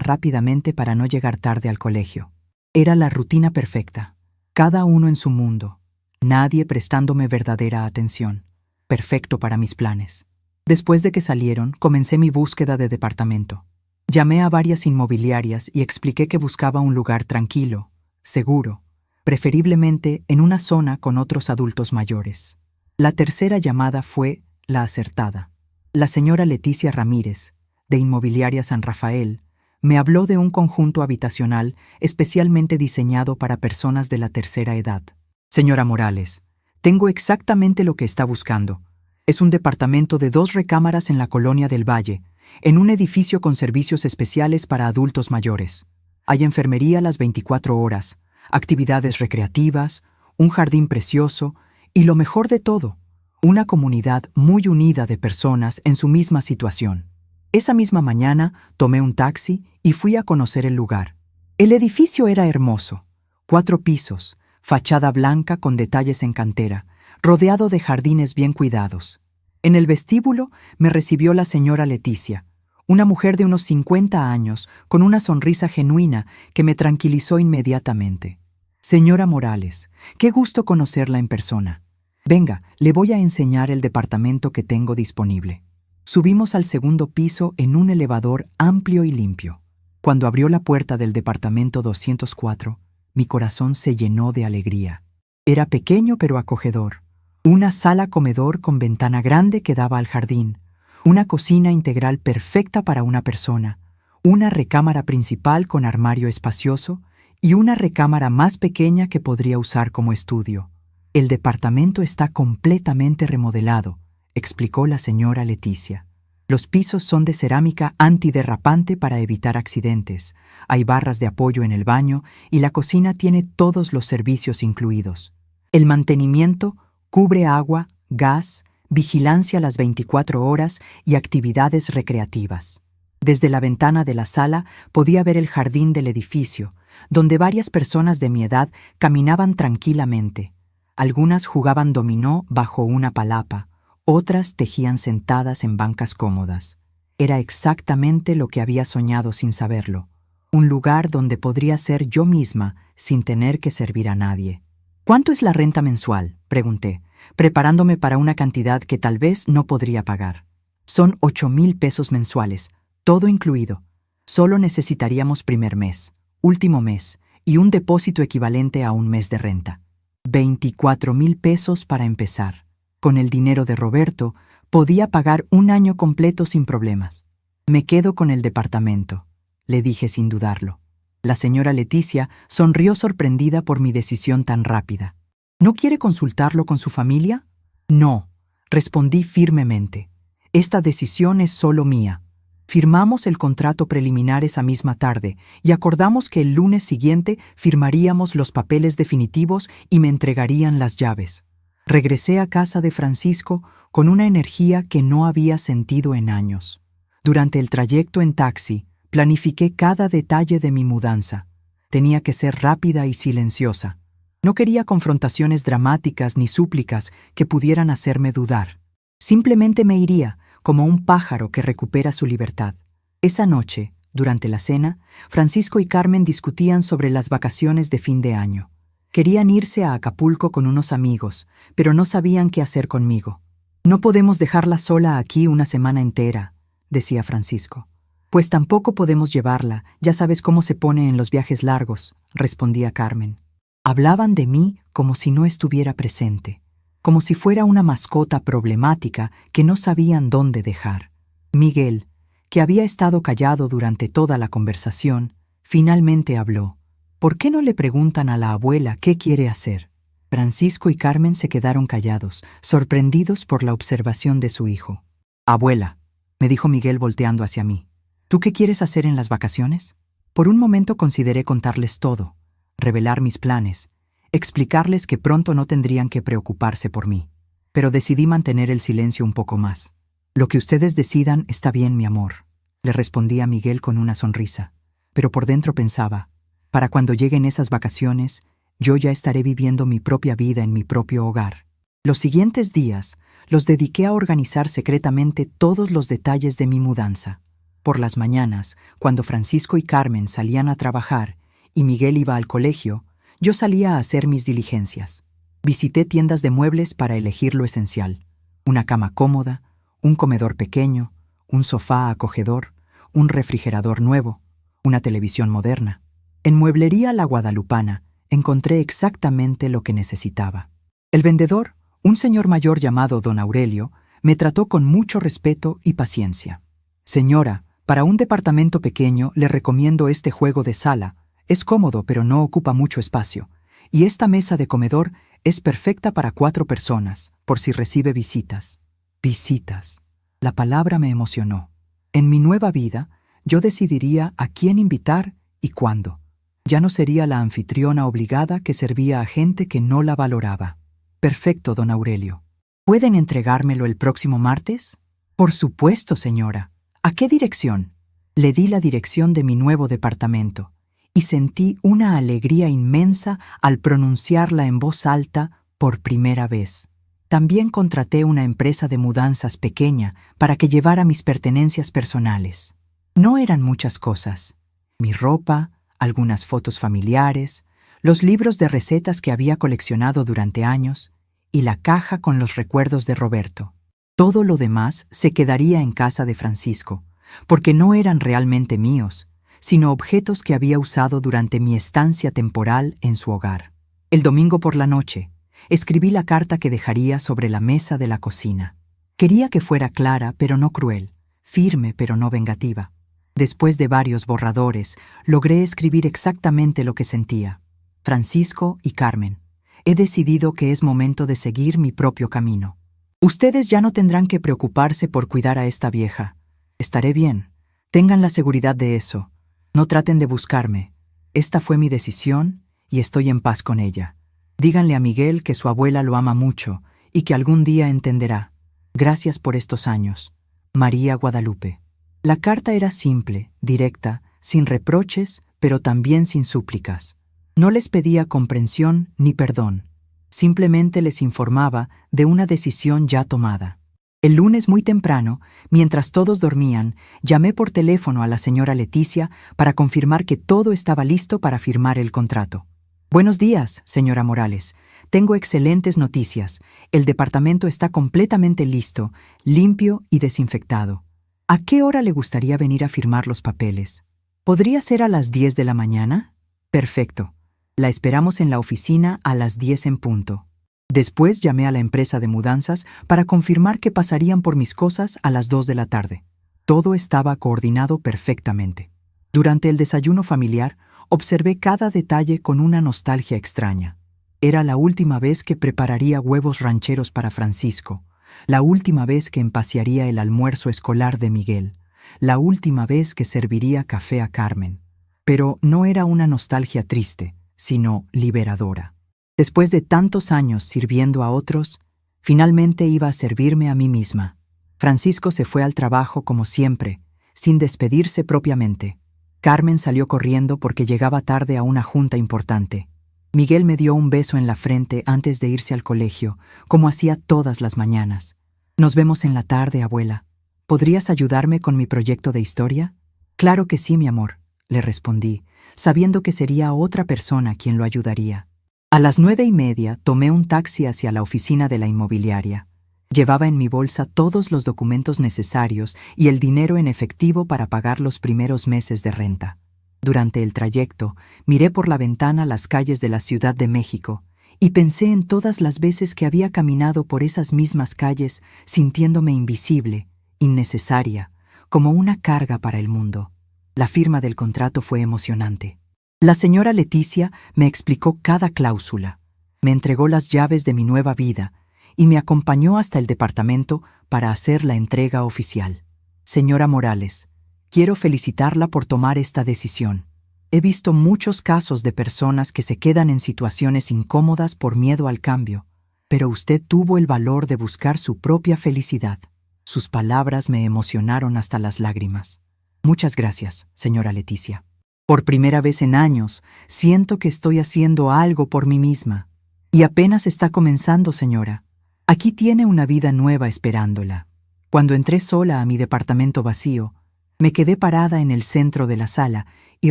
rápidamente para no llegar tarde al colegio. Era la rutina perfecta. Cada uno en su mundo, nadie prestándome verdadera atención. Perfecto para mis planes. Después de que salieron, comencé mi búsqueda de departamento. Llamé a varias inmobiliarias y expliqué que buscaba un lugar tranquilo, seguro, preferiblemente en una zona con otros adultos mayores. La tercera llamada fue la acertada. La señora Leticia Ramírez, de Inmobiliaria San Rafael, me habló de un conjunto habitacional especialmente diseñado para personas de la tercera edad. Señora Morales, tengo exactamente lo que está buscando. Es un departamento de 2 recámaras en la Colonia del Valle, en un edificio con servicios especiales para adultos mayores. Hay enfermería las 24 horas, actividades recreativas, un jardín precioso y lo mejor de todo, una comunidad muy unida de personas en su misma situación. Esa misma mañana tomé un taxi y fui a conocer el lugar. El edificio era hermoso, 4 pisos, fachada blanca con detalles en cantera, rodeado de jardines bien cuidados. En el vestíbulo me recibió la señora Leticia, una mujer de unos 50 años, con una sonrisa genuina que me tranquilizó inmediatamente. Señora Morales, qué gusto conocerla en persona. Venga, le voy a enseñar el departamento que tengo disponible. Subimos al segundo piso en un elevador amplio y limpio. Cuando abrió la puerta del departamento 204, mi corazón se llenó de alegría. Era pequeño pero acogedor. Una sala comedor con ventana grande que daba al jardín, una cocina integral perfecta para una persona, una recámara principal con armario espacioso y una recámara más pequeña que podría usar como estudio. El departamento está completamente remodelado, explicó la señora Leticia. Los pisos son de cerámica antiderrapante para evitar accidentes. Hay barras de apoyo en el baño y la cocina tiene todos los servicios incluidos. El mantenimiento cubre agua, gas, vigilancia las 24 horas y actividades recreativas. Desde la ventana de la sala podía ver el jardín del edificio, donde varias personas de mi edad caminaban tranquilamente. Algunas jugaban dominó bajo una palapa, otras tejían sentadas en bancas cómodas. Era exactamente lo que había soñado sin saberlo. Un lugar donde podría ser yo misma sin tener que servir a nadie. ¿Cuánto es la renta mensual?, pregunté, preparándome para una cantidad que tal vez no podría pagar. Son 8,000 pesos mensuales, todo incluido. Solo necesitaríamos primer mes, último mes y un depósito equivalente a un mes de renta. 24,000 pesos para empezar. Con el dinero de Roberto, podía pagar un año completo sin problemas. Me quedo con el departamento, le dije sin dudarlo. La señora Leticia sonrió sorprendida por mi decisión tan rápida. ¿No quiere consultarlo con su familia? No, respondí firmemente. Esta decisión es solo mía. Firmamos el contrato preliminar esa misma tarde y acordamos que el lunes siguiente firmaríamos los papeles definitivos y me entregarían las llaves. Regresé a casa de Francisco con una energía que no había sentido en años. Durante el trayecto en taxi, planifiqué cada detalle de mi mudanza. Tenía que ser rápida y silenciosa. No quería confrontaciones dramáticas ni súplicas que pudieran hacerme dudar. Simplemente me iría, como un pájaro que recupera su libertad. Esa noche, durante la cena, Francisco y Carmen discutían sobre las vacaciones de fin de año. Querían irse a Acapulco con unos amigos, pero no sabían qué hacer conmigo. «No podemos dejarla sola aquí una semana entera», decía Francisco. «Pues tampoco podemos llevarla, ya sabes cómo se pone en los viajes largos», respondía Carmen. Hablaban de mí como si no estuviera presente, como si fuera una mascota problemática que no sabían dónde dejar. Miguel, que había estado callado durante toda la conversación, finalmente habló. ¿Por qué no le preguntan a la abuela qué quiere hacer? Francisco y Carmen se quedaron callados, sorprendidos por la observación de su hijo. «Abuela», me dijo Miguel volteando hacia mí, ¿tú qué quieres hacer en las vacaciones? Por un momento consideré contarles todo, revelar mis planes, explicarles que pronto no tendrían que preocuparse por mí. Pero decidí mantener el silencio un poco más. «Lo que ustedes decidan está bien, mi amor», le respondí a Miguel con una sonrisa. Pero por dentro pensaba, para cuando lleguen esas vacaciones, yo ya estaré viviendo mi propia vida en mi propio hogar. Los siguientes días los dediqué a organizar secretamente todos los detalles de mi mudanza. Por las mañanas, cuando Francisco y Carmen salían a trabajar y Miguel iba al colegio, yo salía a hacer mis diligencias. Visité tiendas de muebles para elegir lo esencial: una cama cómoda, un comedor pequeño, un sofá acogedor, un refrigerador nuevo, una televisión moderna. En Mueblería La Guadalupana encontré exactamente lo que necesitaba. El vendedor, un señor mayor llamado don Aurelio, me trató con mucho respeto y paciencia. «Señora, para un departamento pequeño le recomiendo este juego de sala. Es cómodo pero no ocupa mucho espacio. Y esta mesa de comedor es perfecta para 4 personas, por si recibe visitas». Visitas. La palabra me emocionó. En mi nueva vida, yo decidiría a quién invitar y cuándo. Ya no sería la anfitriona obligada que servía a gente que no la valoraba. «Perfecto, don Aurelio». ¿Pueden entregármelo el próximo martes? Por supuesto, señora. ¿A qué dirección? Le di la dirección de mi nuevo departamento y sentí una alegría inmensa al pronunciarla en voz alta por primera vez. También contraté una empresa de mudanzas pequeña para que llevara mis pertenencias personales. No eran muchas cosas. Mi ropa, algunas fotos familiares, los libros de recetas que había coleccionado durante años y la caja con los recuerdos de Roberto. Todo lo demás se quedaría en casa de Francisco, porque no eran realmente míos, sino objetos que había usado durante mi estancia temporal en su hogar. El domingo por la noche, escribí la carta que dejaría sobre la mesa de la cocina. Quería que fuera clara, pero no cruel, firme, pero no vengativa. Después de varios borradores, logré escribir exactamente lo que sentía. Francisco y Carmen, he decidido que es momento de seguir mi propio camino. Ustedes ya no tendrán que preocuparse por cuidar a esta vieja. Estaré bien. Tengan la seguridad de eso. No traten de buscarme. Esta fue mi decisión y estoy en paz con ella. Díganle a Miguel que su abuela lo ama mucho y que algún día entenderá. Gracias por estos años. María Guadalupe. La carta era simple, directa, sin reproches, pero también sin súplicas. No les pedía comprensión ni perdón. Simplemente les informaba de una decisión ya tomada. El lunes muy temprano, mientras todos dormían, llamé por teléfono a la señora Leticia para confirmar que todo estaba listo para firmar el contrato. Buenos días, señora Morales. Tengo excelentes noticias. El departamento está completamente listo, limpio y desinfectado. ¿A qué hora le gustaría venir a firmar los papeles? ¿Podría ser a las 10 de la mañana? Perfecto. La esperamos en la oficina a las 10 en punto. Después llamé a la empresa de mudanzas para confirmar que pasarían por mis cosas a las 2 de la tarde. Todo estaba coordinado perfectamente. Durante el desayuno familiar, observé cada detalle con una nostalgia extraña. Era la última vez que prepararía huevos rancheros para Francisco, la última vez que empaciaría el almuerzo escolar de Miguel, la última vez que serviría café a Carmen. Pero no era una nostalgia triste, sino liberadora. Después de tantos años sirviendo a otros, finalmente iba a servirme a mí misma. Francisco se fue al trabajo como siempre, sin despedirse propiamente. Carmen salió corriendo porque llegaba tarde a una junta importante. Miguel me dio un beso en la frente antes de irse al colegio, como hacía todas las mañanas. Nos vemos en la tarde, abuela. ¿Podrías ayudarme con mi proyecto de historia? Claro que sí, mi amor, le respondí, sabiendo que sería otra persona quien lo ayudaría. A las 9:30 tomé un taxi hacia la oficina de la inmobiliaria. Llevaba en mi bolsa todos los documentos necesarios y el dinero en efectivo para pagar los primeros meses de renta. Durante el trayecto, miré por la ventana las calles de la Ciudad de México y pensé en todas las veces que había caminado por esas mismas calles sintiéndome invisible, innecesaria, como una carga para el mundo. La firma del contrato fue emocionante. La señora Leticia me explicó cada cláusula, me entregó las llaves de mi nueva vida y me acompañó hasta el departamento para hacer la entrega oficial. Señora Morales, quiero felicitarla por tomar esta decisión. He visto muchos casos de personas que se quedan en situaciones incómodas por miedo al cambio, pero usted tuvo el valor de buscar su propia felicidad. Sus palabras me emocionaron hasta las lágrimas. Muchas gracias, señora Leticia. Por primera vez en años, siento que estoy haciendo algo por mí misma. Y apenas está comenzando, señora. Aquí tiene una vida nueva esperándola. Cuando entré sola a mi departamento vacío, me quedé parada en el centro de la sala y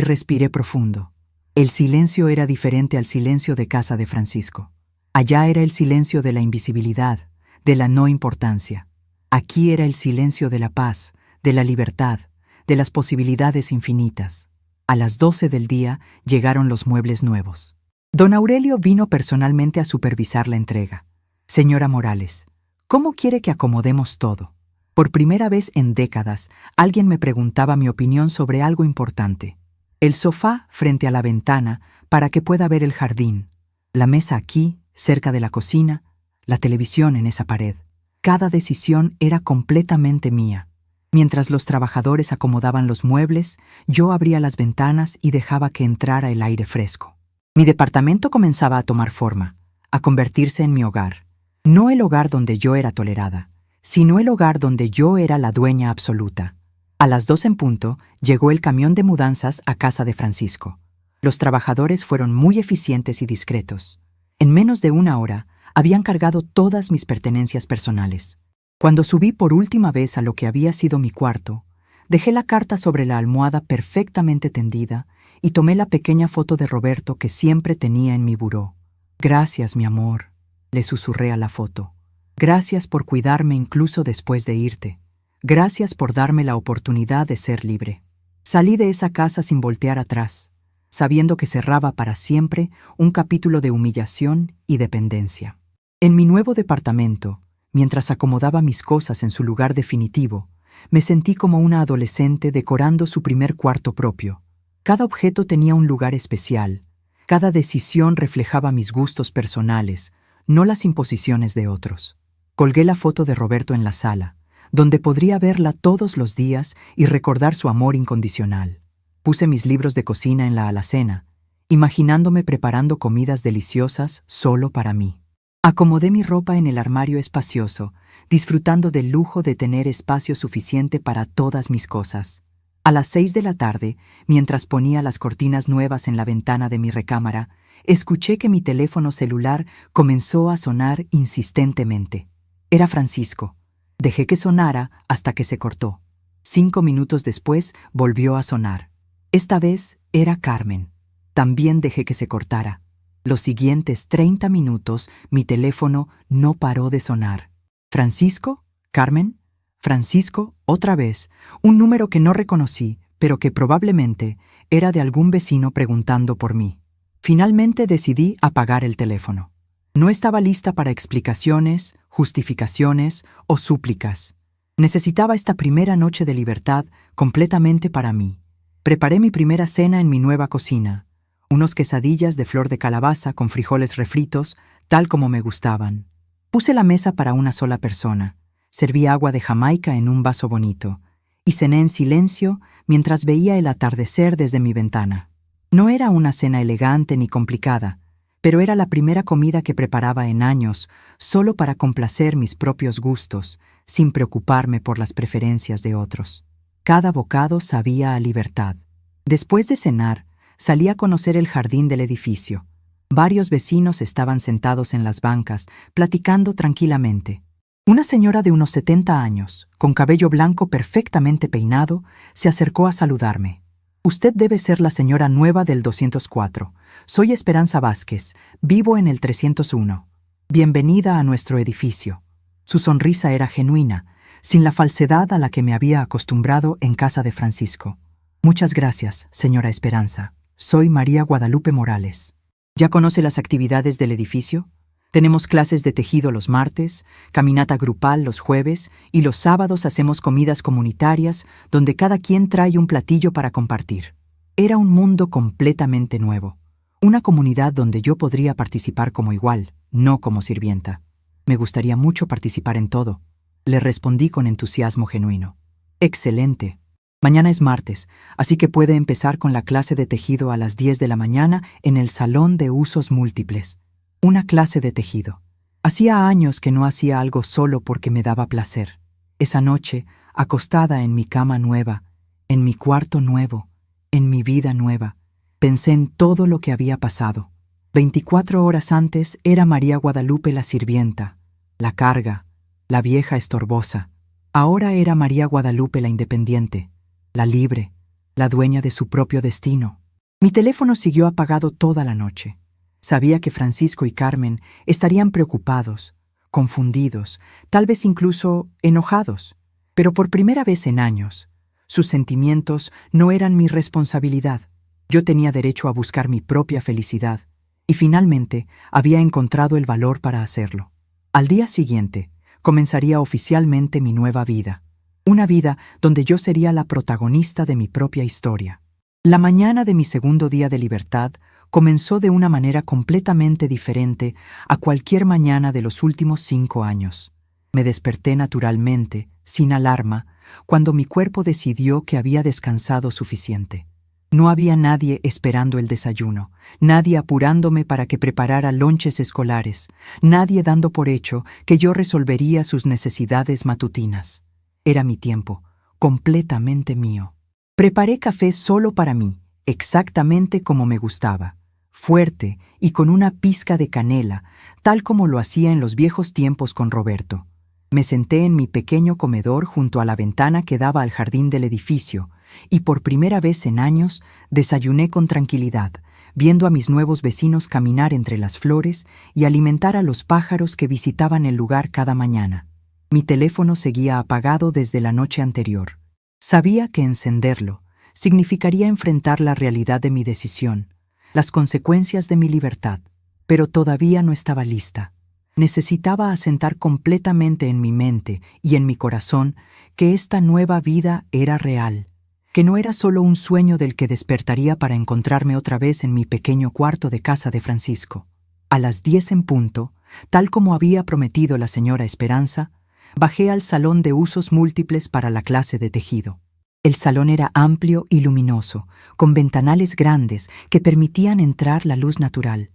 respiré profundo. El silencio era diferente al silencio de casa de Francisco. Allá era el silencio de la invisibilidad, de la no importancia. Aquí era el silencio de la paz, de la libertad, de las posibilidades infinitas. A las 12 del día llegaron los muebles nuevos. Don Aurelio vino personalmente a supervisar la entrega. Señora Morales, ¿cómo quiere que acomodemos todo? Por primera vez en décadas, alguien me preguntaba mi opinión sobre algo importante. El sofá frente a la ventana para que pueda ver el jardín. La mesa aquí, cerca de la cocina, la televisión en esa pared. Cada decisión era completamente mía. Mientras los trabajadores acomodaban los muebles, yo abría las ventanas y dejaba que entrara el aire fresco. Mi departamento comenzaba a tomar forma, a convertirse en mi hogar. No el hogar donde yo era tolerada, sino el hogar donde yo era la dueña absoluta. A las 2 en punto, llegó el camión de mudanzas a casa de Francisco. Los trabajadores fueron muy eficientes y discretos. En menos de una hora, habían cargado todas mis pertenencias personales. Cuando subí por última vez a lo que había sido mi cuarto, dejé la carta sobre la almohada perfectamente tendida y tomé la pequeña foto de Roberto que siempre tenía en mi buró. «Gracias, mi amor», le susurré a la foto. «Gracias por cuidarme incluso después de irte. Gracias por darme la oportunidad de ser libre». Salí de esa casa sin voltear atrás, sabiendo que cerraba para siempre un capítulo de humillación y dependencia. En mi nuevo departamento, mientras acomodaba mis cosas en su lugar definitivo, me sentí como una adolescente decorando su primer cuarto propio. Cada objeto tenía un lugar especial, cada decisión reflejaba mis gustos personales, no las imposiciones de otros. Colgué la foto de Roberto en la sala, donde podría verla todos los días y recordar su amor incondicional. Puse mis libros de cocina en la alacena, imaginándome preparando comidas deliciosas solo para mí. Acomodé mi ropa en el armario espacioso, disfrutando del lujo de tener espacio suficiente para todas mis cosas. A las 6 de la tarde, mientras ponía las cortinas nuevas en la ventana de mi recámara, escuché que mi teléfono celular comenzó a sonar insistentemente. Era Francisco. Dejé que sonara hasta que se cortó. 5 minutos después volvió a sonar. Esta vez era Carmen. También dejé que se cortara. Los siguientes 30 minutos mi teléfono no paró de sonar. ¿Francisco? ¿Carmen? Francisco, otra vez, un número que no reconocí, pero que probablemente era de algún vecino preguntando por mí. Finalmente decidí apagar el teléfono. No estaba lista para explicaciones, justificaciones o súplicas. Necesitaba esta primera noche de libertad completamente para mí. Preparé mi primera cena en mi nueva cocina, unos quesadillas de flor de calabaza con frijoles refritos, tal como me gustaban. Puse la mesa para una sola persona. Serví agua de Jamaica en un vaso bonito y cené en silencio mientras veía el atardecer desde mi ventana. No era una cena elegante ni complicada, pero era la primera comida que preparaba en años solo para complacer mis propios gustos, sin preocuparme por las preferencias de otros. Cada bocado sabía a libertad. Después de cenar, salí a conocer el jardín del edificio. Varios vecinos estaban sentados en las bancas, platicando tranquilamente. Una señora de unos 70 años, con cabello blanco perfectamente peinado, se acercó a saludarme. «Usted debe ser la señora nueva del 204. Soy Esperanza Vázquez, vivo en el 301. Bienvenida a nuestro edificio». Su sonrisa era genuina, sin la falsedad a la que me había acostumbrado en casa de Francisco. «Muchas gracias, señora Esperanza. Soy María Guadalupe Morales». «¿Ya conoce las actividades del edificio? Tenemos clases de tejido los martes, caminata grupal los jueves y los sábados hacemos comidas comunitarias donde cada quien trae un platillo para compartir». Era un mundo completamente nuevo, una comunidad donde yo podría participar como igual, no como sirvienta. «Me gustaría mucho participar en todo», le respondí con entusiasmo genuino. «Excelente. Mañana es martes, así que puede empezar con la clase de tejido a las 10 de la mañana en el Salón de Usos Múltiples». Una clase de tejido. Hacía años que no hacía algo solo porque me daba placer. Esa noche, acostada en mi cama nueva, en mi cuarto nuevo, en mi vida nueva, pensé en todo lo que había pasado. 24 horas antes era María Guadalupe la sirvienta, la carga, la vieja estorbosa. Ahora era María Guadalupe la independiente, la libre, la dueña de su propio destino. Mi teléfono siguió apagado toda la noche. Sabía que Francisco y Carmen estarían preocupados, confundidos, tal vez incluso enojados, pero por primera vez en años, sus sentimientos no eran mi responsabilidad. Yo tenía derecho a buscar mi propia felicidad, y finalmente había encontrado el valor para hacerlo. Al día siguiente, comenzaría oficialmente mi nueva vida, una vida donde yo sería la protagonista de mi propia historia. La mañana de mi segundo día de libertad comenzó de una manera completamente diferente a cualquier mañana de los últimos 5 años. Me desperté naturalmente, sin alarma, cuando mi cuerpo decidió que había descansado suficiente. No había nadie esperando el desayuno, nadie apurándome para que preparara lonches escolares, nadie dando por hecho que yo resolvería sus necesidades matutinas. Era mi tiempo, completamente mío. Preparé café solo para mí, exactamente como me gustaba, fuerte y con una pizca de canela, tal como lo hacía en los viejos tiempos con Roberto. Me senté en mi pequeño comedor junto a la ventana que daba al jardín del edificio, y por primera vez en años desayuné con tranquilidad, viendo a mis nuevos vecinos caminar entre las flores y alimentar a los pájaros que visitaban el lugar cada mañana. Mi teléfono seguía apagado desde la noche anterior. Sabía que encenderlo significaría enfrentar la realidad de mi decisión, las consecuencias de mi libertad, pero todavía no estaba lista. Necesitaba asentar completamente en mi mente y en mi corazón que esta nueva vida era real, que no era solo un sueño del que despertaría para encontrarme otra vez en mi pequeño cuarto de casa de Francisco. A las 10 en punto, tal como había prometido la señora Esperanza, bajé al salón de usos múltiples para la clase de tejido. El salón era amplio y luminoso, con ventanales grandes que permitían entrar la luz natural.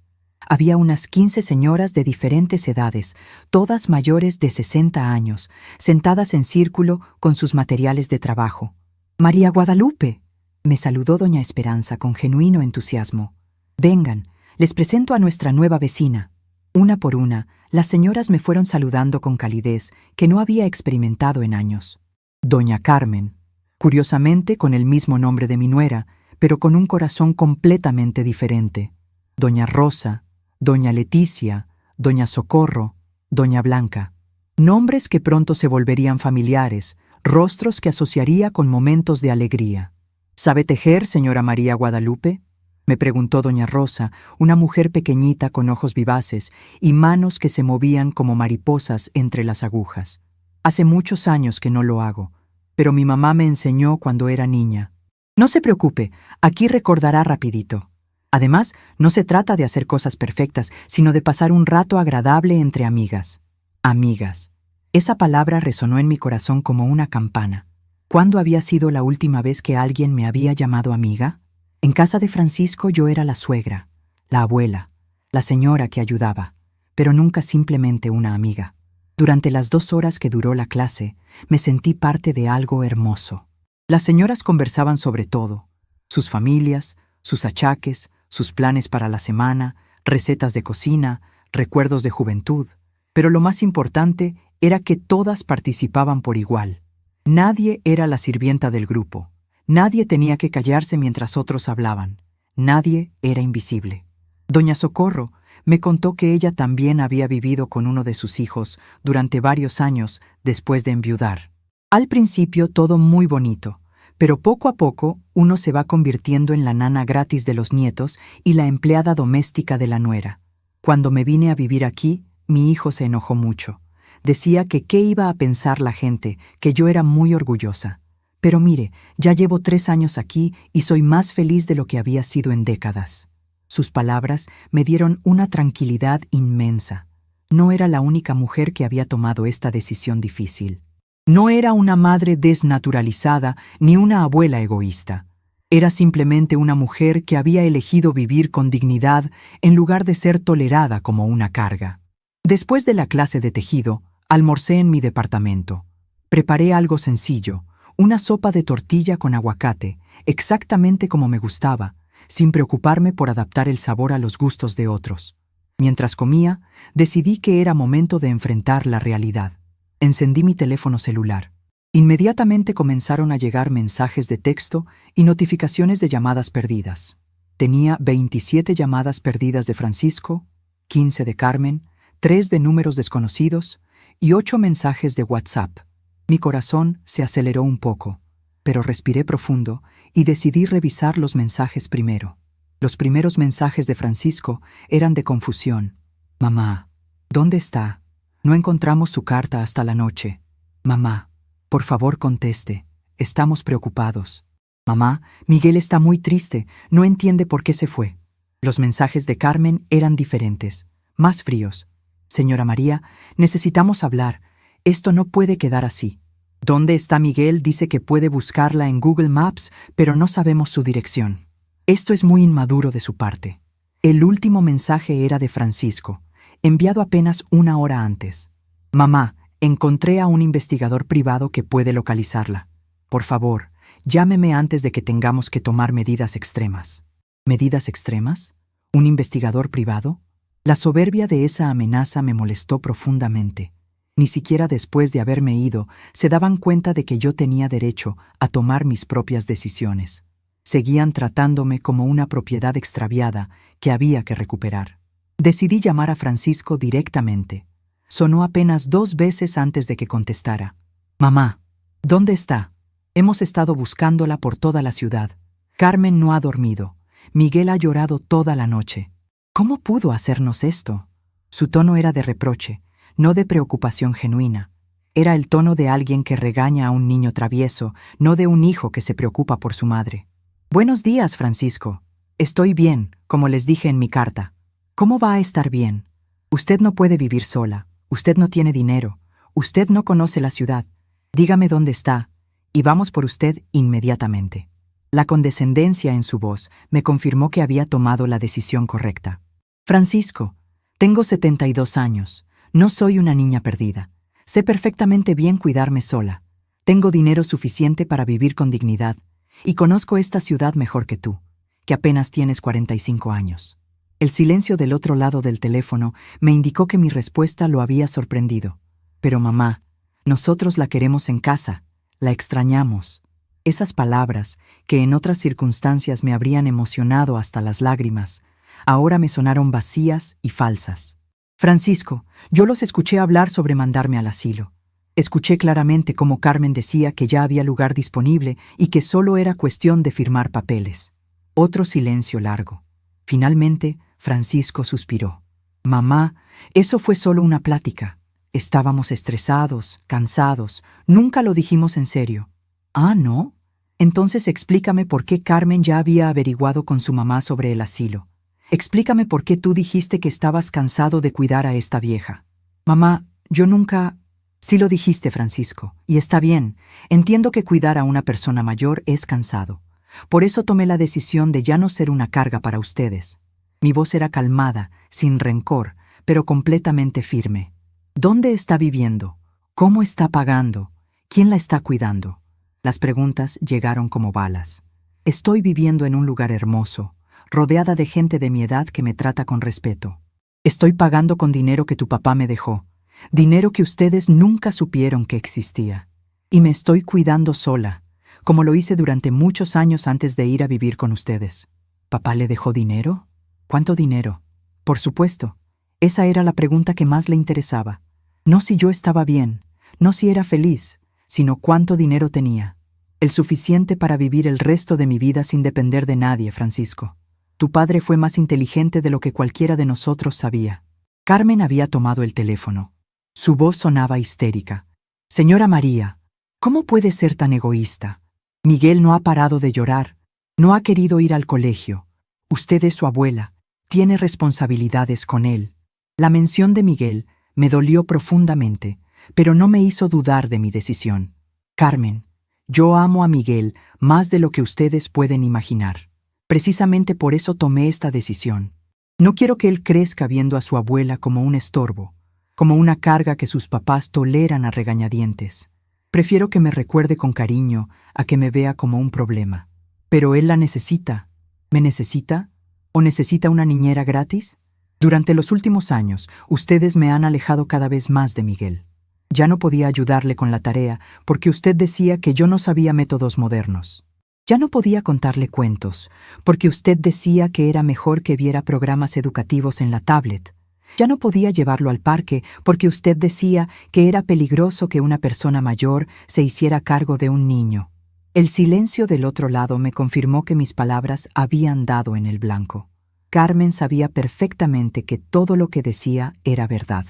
Había unas 15 señoras de diferentes edades, todas mayores de 60 años, sentadas en círculo con sus materiales de trabajo. «María Guadalupe», me saludó doña Esperanza con genuino entusiasmo. «Vengan, les presento a nuestra nueva vecina». Una por una, las señoras me fueron saludando con calidez que no había experimentado en años. Doña Carmen, curiosamente con el mismo nombre de mi nuera, pero con un corazón completamente diferente. Doña Rosa, Doña Leticia, Doña Socorro, Doña Blanca. Nombres que pronto se volverían familiares, rostros que asociaría con momentos de alegría. ¿Sabe tejer, señora María Guadalupe?, me preguntó doña Rosa, una mujer pequeñita con ojos vivaces y manos que se movían como mariposas entre las agujas. Hace muchos años que no lo hago, pero mi mamá me enseñó cuando era niña. No se preocupe, aquí recordará rapidito. Además, no se trata de hacer cosas perfectas, sino de pasar un rato agradable entre amigas. Amigas. Esa palabra resonó en mi corazón como una campana. ¿Cuándo había sido la última vez que alguien me había llamado amiga? En casa de Francisco yo era la suegra, la abuela, la señora que ayudaba, pero nunca simplemente una amiga. Durante las 2 horas que duró la clase, me sentí parte de algo hermoso. Las señoras conversaban sobre todo, sus familias, sus achaques, sus planes para la semana, recetas de cocina, recuerdos de juventud, pero lo más importante era que todas participaban por igual. Nadie era la sirvienta del grupo. Nadie tenía que callarse mientras otros hablaban. Nadie era invisible. Doña Socorro me contó que ella también había vivido con uno de sus hijos durante varios años después de enviudar. Al principio todo muy bonito, pero poco a poco uno se va convirtiendo en la nana gratis de los nietos y la empleada doméstica de la nuera. Cuando me vine a vivir aquí, mi hijo se enojó mucho. Decía que qué iba a pensar la gente, que yo era muy orgullosa. Pero mire, ya llevo 3 años aquí y soy más feliz de lo que había sido en décadas. Sus palabras me dieron una tranquilidad inmensa. No era la única mujer que había tomado esta decisión difícil. No era una madre desnaturalizada ni una abuela egoísta. Era simplemente una mujer que había elegido vivir con dignidad en lugar de ser tolerada como una carga. Después de la clase de tejido, almorcé en mi departamento. Preparé algo sencillo, una sopa de tortilla con aguacate, exactamente como me gustaba, sin preocuparme por adaptar el sabor a los gustos de otros. Mientras comía, decidí que era momento de enfrentar la realidad. Encendí mi teléfono celular. Inmediatamente comenzaron a llegar mensajes de texto y notificaciones de llamadas perdidas. Tenía 27 llamadas perdidas de Francisco, 15 de Carmen, 3 de números desconocidos y 8 mensajes de WhatsApp. Mi corazón se aceleró un poco, pero respiré profundo y decidí revisar los mensajes primero. Los primeros mensajes de Francisco eran de confusión. «Mamá, ¿dónde está? No encontramos su carta hasta la noche. Mamá, por favor conteste. Estamos preocupados. Mamá, Miguel está muy triste, no entiende por qué se fue». Los mensajes de Carmen eran diferentes, más fríos. «Señora María, necesitamos hablar. Esto no puede quedar así». ¿Dónde está Miguel? Dice que puede buscarla en Google Maps, pero no sabemos su dirección. Esto es muy inmaduro de su parte. El último mensaje era de Francisco, enviado apenas 1 hora antes. Mamá, encontré a un investigador privado que puede localizarla. Por favor, llámeme antes de que tengamos que tomar medidas extremas. ¿Medidas extremas? ¿Un investigador privado? La soberbia de esa amenaza me molestó profundamente. Ni siquiera después de haberme ido se daban cuenta de que yo tenía derecho a tomar mis propias decisiones. Seguían tratándome como una propiedad extraviada que había que recuperar. Decidí llamar a Francisco directamente. Sonó apenas 2 veces antes de que contestara. Mamá, ¿dónde está? Hemos estado buscándola por toda la ciudad. Carmen no ha dormido. Miguel ha llorado toda la noche. ¿Cómo pudo hacernos esto? Su tono era de reproche, no de preocupación genuina. Era el tono de alguien que regaña a un niño travieso, no de un hijo que se preocupa por su madre. Buenos días, Francisco. Estoy bien, como les dije en mi carta. ¿Cómo va a estar bien? Usted no puede vivir sola. Usted no tiene dinero. Usted no conoce la ciudad. Dígame dónde está, y vamos por usted inmediatamente. La condescendencia en su voz me confirmó que había tomado la decisión correcta. Francisco, tengo 72 años. No soy una niña perdida. Sé perfectamente bien cuidarme sola. Tengo dinero suficiente para vivir con dignidad. Y conozco esta ciudad mejor que tú, que apenas tienes 45 años. El silencio del otro lado del teléfono me indicó que mi respuesta lo había sorprendido. Pero mamá, nosotros la queremos en casa, la extrañamos. Esas palabras, que en otras circunstancias me habrían emocionado hasta las lágrimas, ahora me sonaron vacías y falsas. Francisco, yo los escuché hablar sobre mandarme al asilo. Escuché claramente cómo Carmen decía que ya había lugar disponible y que solo era cuestión de firmar papeles. Otro silencio largo. Finalmente, Francisco suspiró. Mamá, eso fue solo una plática. Estábamos estresados, cansados. Nunca lo dijimos en serio. Ah, ¿no? Entonces explícame por qué Carmen ya había averiguado con su mamá sobre el asilo. Explícame por qué tú dijiste que estabas cansado de cuidar a esta vieja. Mamá, yo nunca... Sí lo dijiste, Francisco, y está bien. Entiendo que cuidar a una persona mayor es cansado. Por eso tomé la decisión de ya no ser una carga para ustedes. Mi voz era calmada, sin rencor, pero completamente firme. ¿Dónde está viviendo? ¿Cómo está pagando? ¿Quién la está cuidando? Las preguntas llegaron como balas. Estoy viviendo en un lugar hermoso, rodeada de gente de mi edad que me trata con respeto. Estoy pagando con dinero que tu papá me dejó, dinero que ustedes nunca supieron que existía. Y me estoy cuidando sola, como lo hice durante muchos años antes de ir a vivir con ustedes. ¿Papá le dejó dinero? ¿Cuánto dinero? Por supuesto. Esa era la pregunta que más le interesaba. No si yo estaba bien, no si era feliz, sino cuánto dinero tenía. El suficiente para vivir el resto de mi vida sin depender de nadie, Francisco. Tu padre fue más inteligente de lo que cualquiera de nosotros sabía. Carmen había tomado el teléfono. Su voz sonaba histérica. Señora María, ¿cómo puede ser tan egoísta? Miguel no ha parado de llorar. No ha querido ir al colegio. Usted es su abuela. Tiene responsabilidades con él. La mención de Miguel me dolió profundamente, pero no me hizo dudar de mi decisión. Carmen, yo amo a Miguel más de lo que ustedes pueden imaginar. Precisamente por eso tomé esta decisión. No quiero que él crezca viendo a su abuela como un estorbo, como una carga que sus papás toleran a regañadientes. Prefiero que me recuerde con cariño a que me vea como un problema. Pero él la necesita. ¿Me necesita? ¿O necesita una niñera gratis? Durante los últimos años, ustedes me han alejado cada vez más de Miguel. Ya no podía ayudarle con la tarea porque usted decía que yo no sabía métodos modernos. Ya no podía contarle cuentos porque usted decía que era mejor que viera programas educativos en la tablet. Ya no podía llevarlo al parque porque usted decía que era peligroso que una persona mayor se hiciera cargo de un niño. El silencio del otro lado me confirmó que mis palabras habían dado en el blanco. Carmen sabía perfectamente que todo lo que decía era verdad.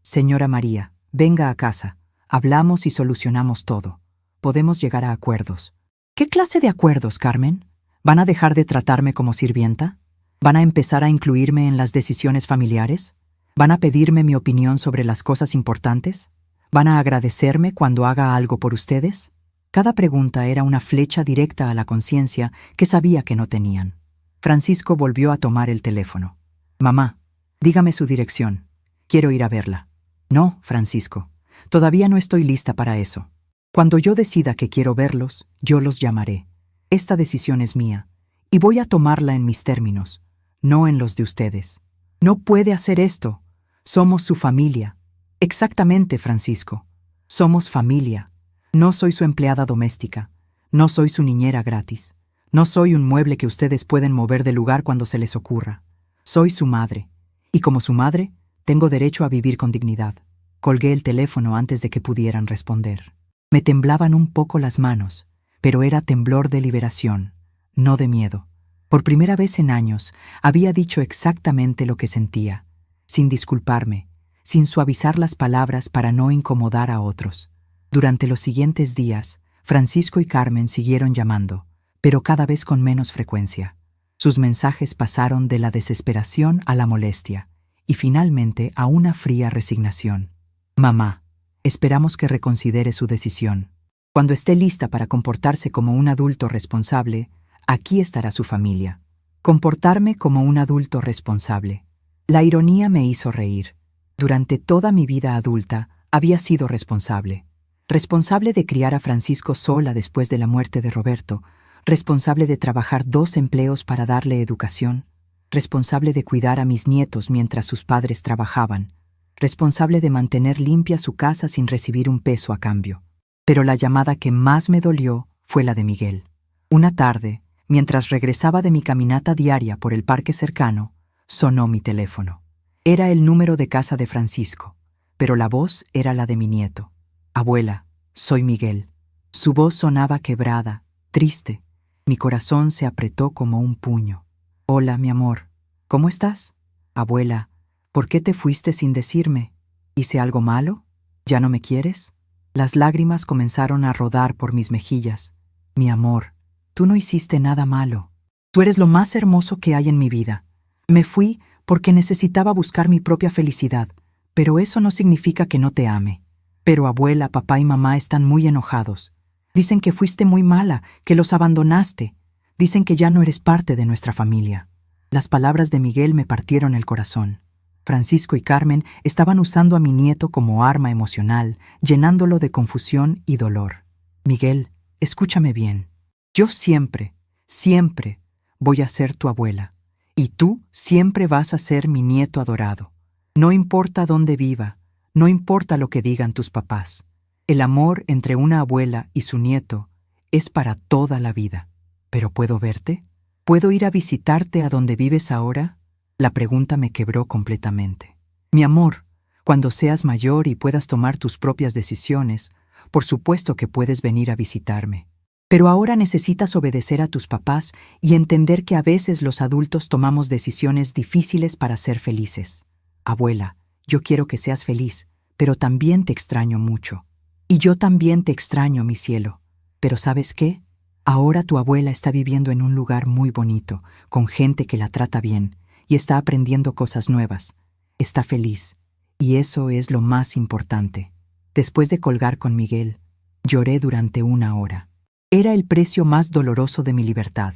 Señora María, venga a casa. Hablamos y solucionamos todo. Podemos llegar a acuerdos. ¿Qué clase de acuerdos, Carmen? ¿Van a dejar de tratarme como sirvienta? ¿Van a empezar a incluirme en las decisiones familiares? ¿Van a pedirme mi opinión sobre las cosas importantes? ¿Van a agradecerme cuando haga algo por ustedes? Cada pregunta era una flecha directa a la conciencia que sabía que no tenían. Francisco volvió a tomar el teléfono. Mamá, dígame su dirección. Quiero ir a verla. No, Francisco, todavía no estoy lista para eso. Cuando yo decida que quiero verlos, yo los llamaré. Esta decisión es mía, y voy a tomarla en mis términos, no en los de ustedes. No puede hacer esto. Somos su familia. Exactamente, Francisco. Somos familia. No soy su empleada doméstica. No soy su niñera gratis. No soy un mueble que ustedes pueden mover de lugar cuando se les ocurra. Soy su madre. Y como su madre, tengo derecho a vivir con dignidad. Colgué el teléfono antes de que pudieran responder. Me temblaban un poco las manos, pero era temblor de liberación, no de miedo. Por primera vez en años, había dicho exactamente lo que sentía, sin disculparme, sin suavizar las palabras para no incomodar a otros. Durante los siguientes días, Francisco y Carmen siguieron llamando, pero cada vez con menos frecuencia. Sus mensajes pasaron de la desesperación a la molestia, y finalmente a una fría resignación. Mamá, esperamos que reconsidere su decisión. Cuando esté lista para comportarse como un adulto responsable, aquí estará su familia. Comportarme como un adulto responsable. La ironía me hizo reír. Durante toda mi vida adulta había sido responsable. Responsable de criar a Francisco sola después de la muerte de Roberto, responsable de trabajar 2 empleos para darle educación, responsable de cuidar a mis nietos mientras sus padres trabajaban, responsable de mantener limpia su casa sin recibir un peso a cambio. Pero la llamada que más me dolió fue la de Miguel. Una tarde, mientras regresaba de mi caminata diaria por el parque cercano, sonó mi teléfono. Era el número de casa de Francisco, pero la voz era la de mi nieto. Abuela, soy Miguel. Su voz sonaba quebrada, triste. Mi corazón se apretó como un puño. Hola, mi amor. ¿Cómo estás? Abuela, ¿por qué te fuiste sin decirme? ¿Hice algo malo? ¿Ya no me quieres? Las lágrimas comenzaron a rodar por mis mejillas. Mi amor, tú no hiciste nada malo. Tú eres lo más hermoso que hay en mi vida. Me fui porque necesitaba buscar mi propia felicidad, pero eso no significa que no te ame. Pero abuela, papá y mamá están muy enojados. Dicen que fuiste muy mala, que los abandonaste. Dicen que ya no eres parte de nuestra familia. Las palabras de Miguel me partieron el corazón. Francisco y Carmen estaban usando a mi nieto como arma emocional, llenándolo de confusión y dolor. Miguel, escúchame bien. Yo siempre voy a ser tu abuela. Y tú siempre vas a ser mi nieto adorado. No importa dónde viva, no importa lo que digan tus papás. El amor entre una abuela y su nieto es para toda la vida. ¿Pero puedo verte? ¿Puedo ir a visitarte a donde vives ahora? La pregunta me quebró completamente. Mi amor, cuando seas mayor y puedas tomar tus propias decisiones, por supuesto que puedes venir a visitarme. Pero ahora necesitas obedecer a tus papás y entender que a veces los adultos tomamos decisiones difíciles para ser felices. Abuela, yo quiero que seas feliz, pero también te extraño mucho. Y yo también te extraño, mi cielo. Pero ¿sabes qué? Ahora tu abuela está viviendo en un lugar muy bonito, con gente que la trata bien, y está aprendiendo cosas nuevas. Está feliz, y eso es lo más importante. Después de colgar con Miguel, lloré durante 1 hora. Era el precio más doloroso de mi libertad,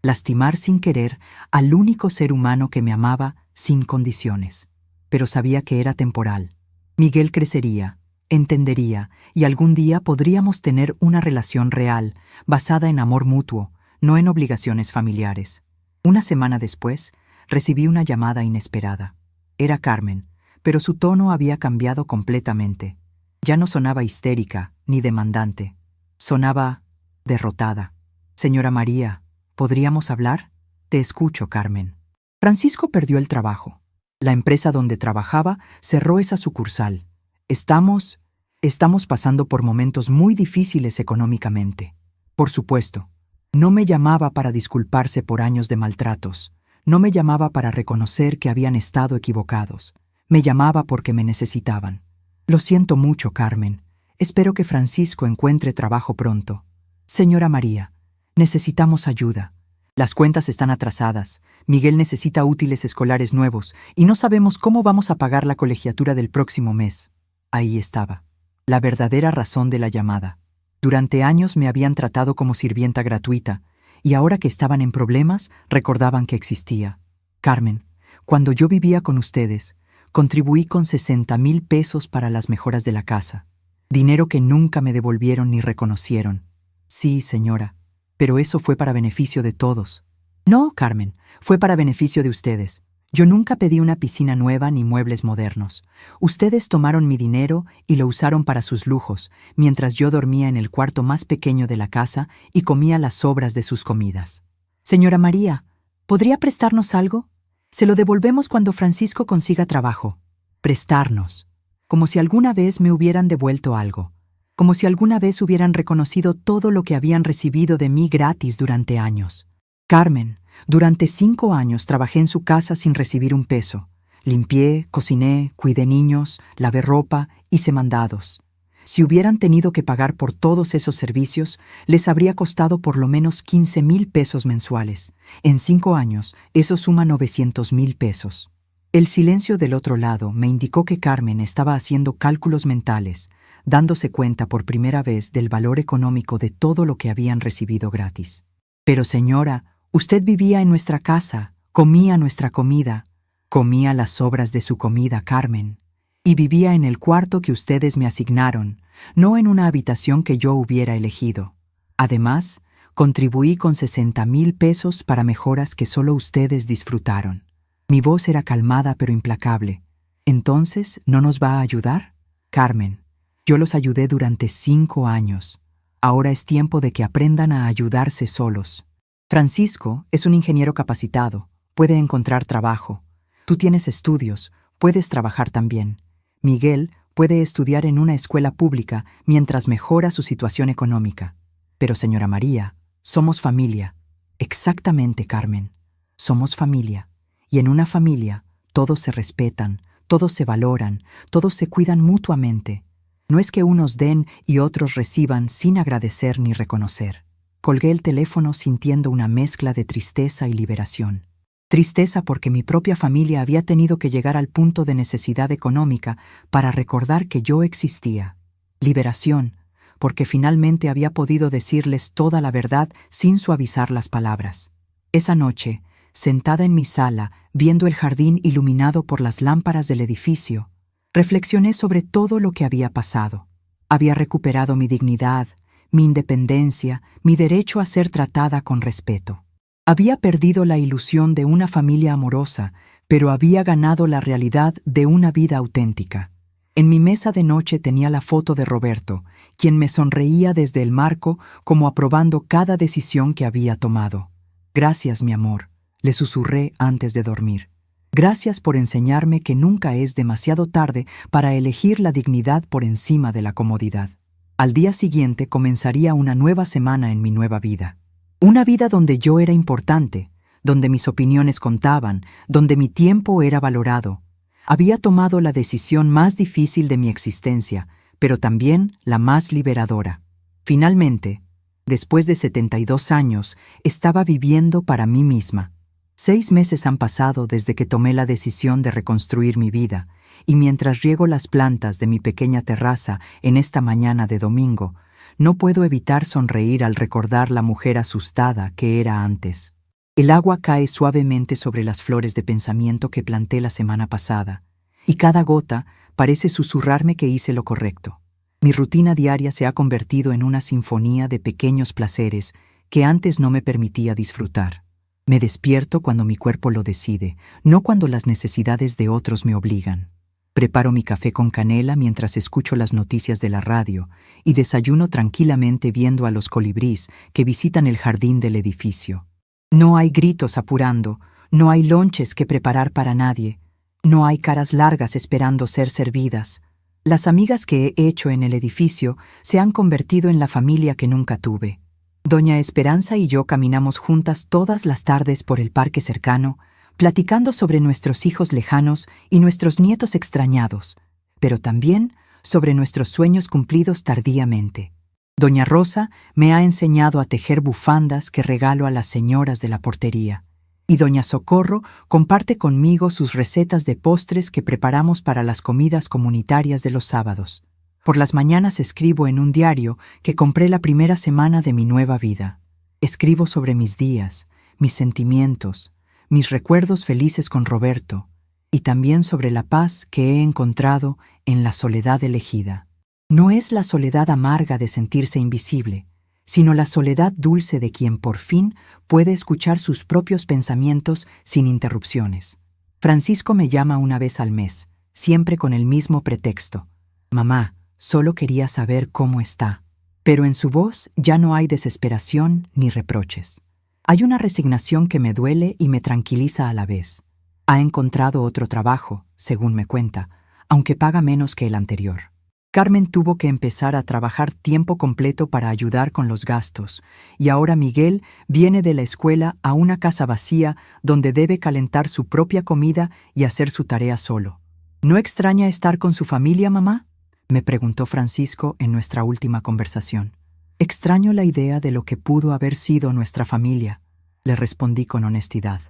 lastimar sin querer al único ser humano que me amaba sin condiciones. Pero sabía que era temporal. Miguel crecería, entendería, y algún día podríamos tener una relación real, basada en amor mutuo, no en obligaciones familiares. 1 semana después, recibí una llamada inesperada. Era Carmen, pero su tono había cambiado completamente. Ya no sonaba histérica ni demandante. Sonaba derrotada. Señora María, ¿podríamos hablar? Te escucho, Carmen. Francisco perdió el trabajo. La empresa donde trabajaba cerró esa sucursal. Estamos pasando por momentos muy difíciles económicamente. Por supuesto, no me llamaba para disculparse por años de maltratos. No me llamaba para reconocer que habían estado equivocados. Me llamaba porque me necesitaban. Lo siento mucho, Carmen. Espero que Francisco encuentre trabajo pronto. Señora María, necesitamos ayuda. Las cuentas están atrasadas. Miguel necesita útiles escolares nuevos y no sabemos cómo vamos a pagar la colegiatura del próximo mes. Ahí estaba. la verdadera razón de la llamada. Durante años me habían tratado como sirvienta gratuita, y ahora que estaban en problemas, recordaban que existía. Carmen, cuando yo vivía con ustedes, contribuí con 60,000 pesos para las mejoras de la casa. Dinero que nunca me devolvieron ni reconocieron. Sí, señora, pero eso fue para beneficio de todos. No, Carmen, fue para beneficio de ustedes. Yo nunca pedí una piscina nueva ni muebles modernos. Ustedes tomaron mi dinero y lo usaron para sus lujos, mientras yo dormía en el cuarto más pequeño de la casa y comía las sobras de sus comidas. Señora María, ¿podría prestarnos algo? Se lo devolvemos cuando Francisco consiga trabajo. Prestarnos. Como si alguna vez me hubieran devuelto algo. Como si alguna vez hubieran reconocido todo lo que habían recibido de mí gratis durante años. Carmen, durante 5 años trabajé en su casa sin recibir un peso. Limpié, cociné, cuidé niños, lavé ropa, hice mandados. Si hubieran tenido que pagar por todos esos servicios, les habría costado por lo menos 15,000 pesos mensuales. En 5 años, eso suma 900,000 pesos. El silencio del otro lado me indicó que Carmen estaba haciendo cálculos mentales, dándose cuenta por primera vez del valor económico de todo lo que habían recibido gratis. Pero señora, usted vivía en nuestra casa, comía nuestra comida, comía las sobras de su comida, Carmen, y vivía en el cuarto que ustedes me asignaron, no en una habitación que yo hubiera elegido. Además, contribuí con 60,000 pesos para mejoras que solo ustedes disfrutaron. Mi voz era calmada pero implacable. ¿Entonces no nos va a ayudar? Carmen, yo los ayudé durante 5 años. Ahora es tiempo de que aprendan a ayudarse solos. Francisco es un ingeniero capacitado, puede encontrar trabajo. Tú tienes estudios, puedes trabajar también. Miguel puede estudiar en una escuela pública mientras mejora su situación económica. Pero señora María, somos familia. Exactamente, Carmen. Somos familia. Y en una familia, todos se respetan, todos se valoran, todos se cuidan mutuamente. No es que unos den y otros reciban sin agradecer ni reconocer. Colgué el teléfono sintiendo una mezcla de tristeza y liberación. Tristeza porque mi propia familia había tenido que llegar al punto de necesidad económica para recordar que yo existía. Liberación, porque finalmente había podido decirles toda la verdad sin suavizar las palabras. Esa noche, sentada en mi sala, viendo el jardín iluminado por las lámparas del edificio, reflexioné sobre todo lo que había pasado. Había recuperado mi dignidad, mi independencia, mi derecho a ser tratada con respeto. Había perdido la ilusión de una familia amorosa, pero había ganado la realidad de una vida auténtica. En mi mesa de noche tenía la foto de Roberto, quien me sonreía desde el marco como aprobando cada decisión que había tomado. Gracias, mi amor, le susurré antes de dormir. Gracias por enseñarme que nunca es demasiado tarde para elegir la dignidad por encima de la comodidad. Al día siguiente comenzaría una nueva semana en mi nueva vida. Una vida donde yo era importante, donde mis opiniones contaban, donde mi tiempo era valorado. Había tomado la decisión más difícil de mi existencia, pero también la más liberadora. Finalmente, después de 72 años, estaba viviendo para mí misma. 6 meses han pasado desde que tomé la decisión de reconstruir mi vida, y mientras riego las plantas de mi pequeña terraza en esta mañana de domingo, no puedo evitar sonreír al recordar la mujer asustada que era antes. El agua cae suavemente sobre las flores de pensamiento que planté la semana pasada, y cada gota parece susurrarme que hice lo correcto. Mi rutina diaria se ha convertido en una sinfonía de pequeños placeres que antes no me permitía disfrutar. Me despierto cuando mi cuerpo lo decide, no cuando las necesidades de otros me obligan. Preparo mi café con canela mientras escucho las noticias de la radio y desayuno tranquilamente viendo a los colibrís que visitan el jardín del edificio. No hay gritos apurando, no hay lonches que preparar para nadie, no hay caras largas esperando ser servidas. Las amigas que he hecho en el edificio se han convertido en la familia que nunca tuve. Doña Esperanza y yo caminamos juntas todas las tardes por el parque cercano, platicando sobre nuestros hijos lejanos y nuestros nietos extrañados, pero también sobre nuestros sueños cumplidos tardíamente. Doña Rosa me ha enseñado a tejer bufandas que regalo a las señoras de la portería, y doña Socorro comparte conmigo sus recetas de postres que preparamos para las comidas comunitarias de los sábados. Por las mañanas escribo en un diario que compré la primera semana de mi nueva vida. Escribo sobre mis días, mis sentimientos, mis recuerdos felices con Roberto, y también sobre la paz que he encontrado en la soledad elegida. No es la soledad amarga de sentirse invisible, sino la soledad dulce de quien por fin puede escuchar sus propios pensamientos sin interrupciones. Francisco me llama una vez al mes, siempre con el mismo pretexto. Mamá, solo quería saber cómo está. Pero en su voz ya no hay desesperación ni reproches. Hay una resignación que me duele y me tranquiliza a la vez. Ha encontrado otro trabajo, según me cuenta, aunque paga menos que el anterior. Carmen tuvo que empezar a trabajar tiempo completo para ayudar con los gastos, y ahora Miguel viene de la escuela a una casa vacía donde debe calentar su propia comida y hacer su tarea solo. ¿No extraña estar con su familia, mamá?, me preguntó Francisco en nuestra última conversación. Extraño la idea de lo que pudo haber sido nuestra familia, le respondí con honestidad.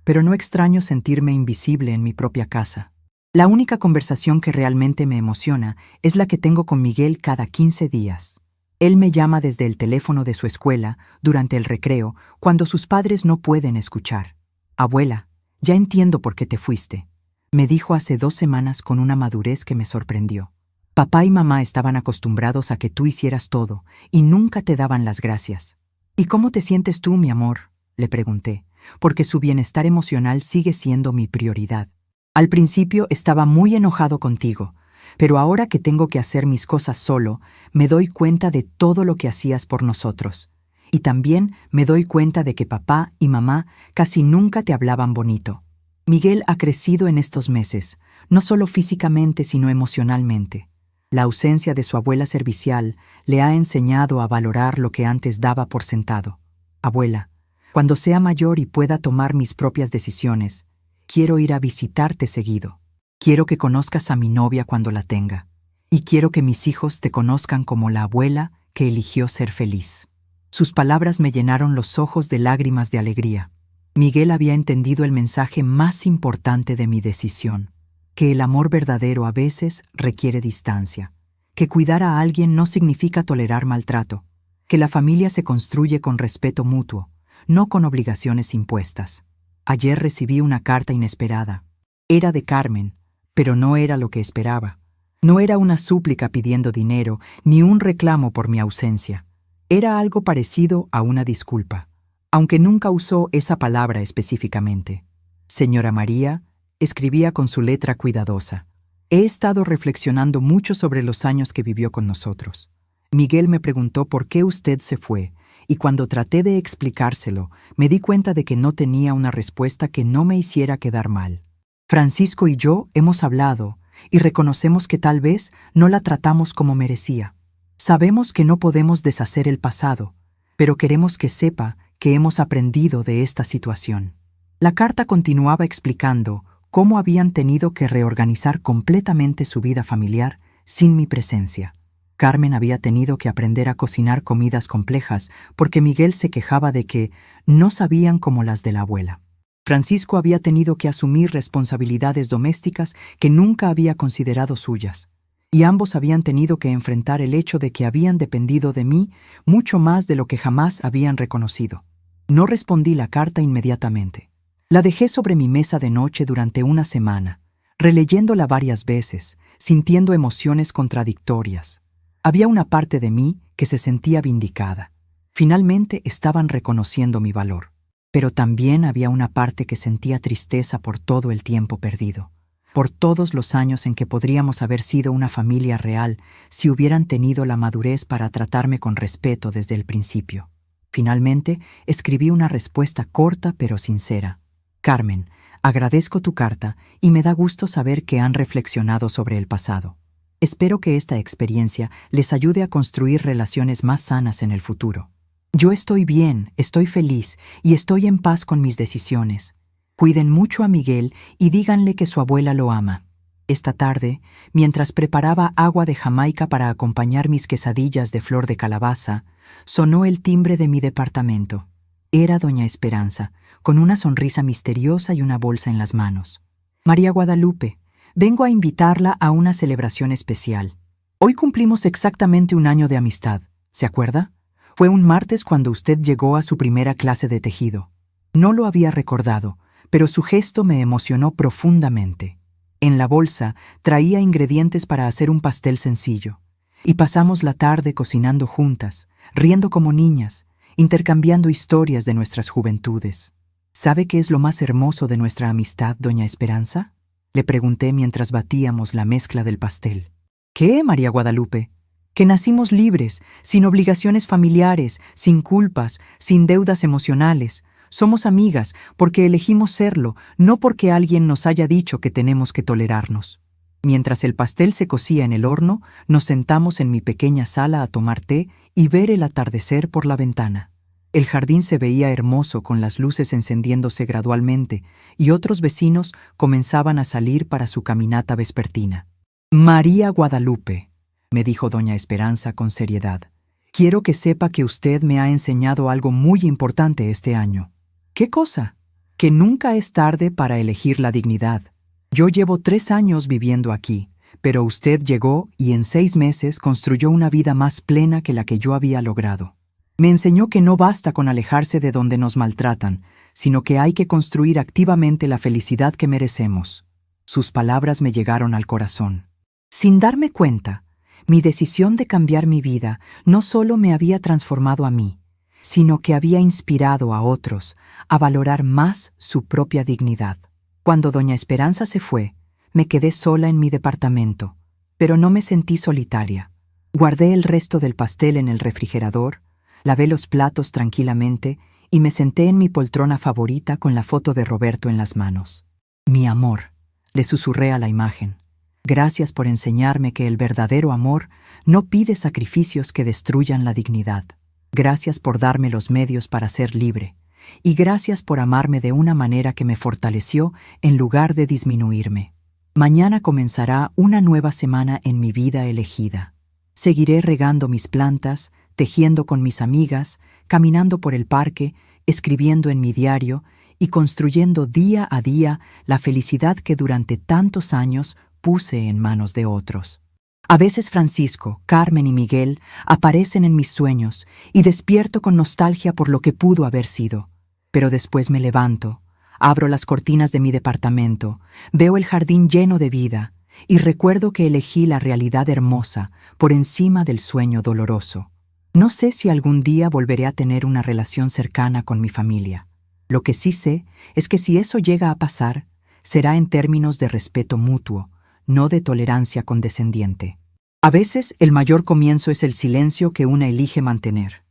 Pero no extraño sentirme invisible en mi propia casa. La única conversación que realmente me emociona es la que tengo con Miguel cada 15 días. Él me llama desde el teléfono de su escuela durante el recreo cuando sus padres no pueden escuchar. Abuela, ya entiendo por qué te fuiste, me dijo hace 2 semanas con una madurez que me sorprendió. Papá y mamá estaban acostumbrados a que tú hicieras todo y nunca te daban las gracias. ¿Y cómo te sientes tú, mi amor?, le pregunté, porque su bienestar emocional sigue siendo mi prioridad. Al principio estaba muy enojado contigo, pero ahora que tengo que hacer mis cosas solo, me doy cuenta de todo lo que hacías por nosotros. Y también me doy cuenta de que papá y mamá casi nunca te hablaban bonito. Miguel ha crecido en estos meses, no solo físicamente sino emocionalmente. La ausencia de su abuela servicial le ha enseñado a valorar lo que antes daba por sentado. Abuela, cuando sea mayor y pueda tomar mis propias decisiones, quiero ir a visitarte seguido. Quiero que conozcas a mi novia cuando la tenga. Y quiero que mis hijos te conozcan como la abuela que eligió ser feliz. Sus palabras me llenaron los ojos de lágrimas de alegría. Miguel había entendido el mensaje más importante de mi decisión, que el amor verdadero a veces requiere distancia, que cuidar a alguien no significa tolerar maltrato, que la familia se construye con respeto mutuo, no con obligaciones impuestas. Ayer recibí una carta inesperada. Era de Carmen, pero no era lo que esperaba. No era una súplica pidiendo dinero, ni un reclamo por mi ausencia. Era algo parecido a una disculpa, aunque nunca usó esa palabra específicamente. Señora María, escribía con su letra cuidadosa. He estado reflexionando mucho sobre los años que vivió con nosotros. Miguel me preguntó por qué usted se fue, y cuando traté de explicárselo, me di cuenta de que no tenía una respuesta que no me hiciera quedar mal. Francisco y yo hemos hablado y reconocemos que tal vez no la tratamos como merecía. Sabemos que no podemos deshacer el pasado, pero queremos que sepa que hemos aprendido de esta situación. La carta continuaba explicando cómo habían tenido que reorganizar completamente su vida familiar sin mi presencia. Carmen había tenido que aprender a cocinar comidas complejas porque Miguel se quejaba de que no sabían como las de la abuela. Francisco había tenido que asumir responsabilidades domésticas que nunca había considerado suyas, y ambos habían tenido que enfrentar el hecho de que habían dependido de mí mucho más de lo que jamás habían reconocido. No respondí la carta inmediatamente. La dejé sobre mi mesa de noche durante una semana, releyéndola varias veces, sintiendo emociones contradictorias. Había una parte de mí que se sentía vindicada. Finalmente estaban reconociendo mi valor. Pero también había una parte que sentía tristeza por todo el tiempo perdido, por todos los años en que podríamos haber sido una familia real si hubieran tenido la madurez para tratarme con respeto desde el principio. Finalmente, escribí una respuesta corta pero sincera. Carmen, agradezco tu carta y me da gusto saber que han reflexionado sobre el pasado. Espero que esta experiencia les ayude a construir relaciones más sanas en el futuro. Yo estoy bien, estoy feliz y estoy en paz con mis decisiones. Cuiden mucho a Miguel y díganle que su abuela lo ama. Esta tarde, mientras preparaba agua de Jamaica para acompañar mis quesadillas de flor de calabaza, sonó el timbre de mi departamento. Era doña Esperanza, con una sonrisa misteriosa y una bolsa en las manos. María Guadalupe, vengo a invitarla a una celebración especial. Hoy cumplimos exactamente un año de amistad, ¿se acuerda? Fue un martes cuando usted llegó a su primera clase de tejido. No lo había recordado, pero su gesto me emocionó profundamente. En la bolsa traía ingredientes para hacer un pastel sencillo, y pasamos la tarde cocinando juntas, riendo como niñas, intercambiando historias de nuestras juventudes. ¿Sabe qué es lo más hermoso de nuestra amistad, doña Esperanza? Le pregunté mientras batíamos la mezcla del pastel. ¿Qué, María Guadalupe? Que nacimos libres, sin obligaciones familiares, sin culpas, sin deudas emocionales. Somos amigas porque elegimos serlo, no porque alguien nos haya dicho que tenemos que tolerarnos. Mientras el pastel se cocía en el horno, nos sentamos en mi pequeña sala a tomar té y ver el atardecer por la ventana. El jardín se veía hermoso con las luces encendiéndose gradualmente y otros vecinos comenzaban a salir para su caminata vespertina. María Guadalupe, me dijo doña Esperanza con seriedad, quiero que sepa que usted me ha enseñado algo muy importante este año. ¿Qué cosa? Que nunca es tarde para elegir la dignidad. Yo llevo 3 años viviendo aquí, pero usted llegó y en 6 meses construyó una vida más plena que la que yo había logrado. Me enseñó que no basta con alejarse de donde nos maltratan, sino que hay que construir activamente la felicidad que merecemos. Sus palabras me llegaron al corazón. Sin darme cuenta, mi decisión de cambiar mi vida no solo me había transformado a mí, sino que había inspirado a otros a valorar más su propia dignidad. Cuando doña Esperanza se fue, me quedé sola en mi departamento, pero no me sentí solitaria. Guardé el resto del pastel en el refrigerador, lavé los platos tranquilamente y me senté en mi poltrona favorita con la foto de Roberto en las manos. Mi amor, le susurré a la imagen. Gracias por enseñarme que el verdadero amor no pide sacrificios que destruyan la dignidad. Gracias por darme los medios para ser libre. Y gracias por amarme de una manera que me fortaleció en lugar de disminuirme. Mañana comenzará una nueva semana en mi vida elegida. Seguiré regando mis plantas, tejiendo con mis amigas, caminando por el parque, escribiendo en mi diario y construyendo día a día la felicidad que durante tantos años puse en manos de otros. A veces Francisco, Carmen y Miguel aparecen en mis sueños y despierto con nostalgia por lo que pudo haber sido. Pero después me levanto, abro las cortinas de mi departamento, veo el jardín lleno de vida y recuerdo que elegí la realidad hermosa por encima del sueño doloroso. No sé si algún día volveré a tener una relación cercana con mi familia. Lo que sí sé es que si eso llega a pasar, será en términos de respeto mutuo, no de tolerancia condescendiente. A veces el mayor comienzo es el silencio que una elige mantener.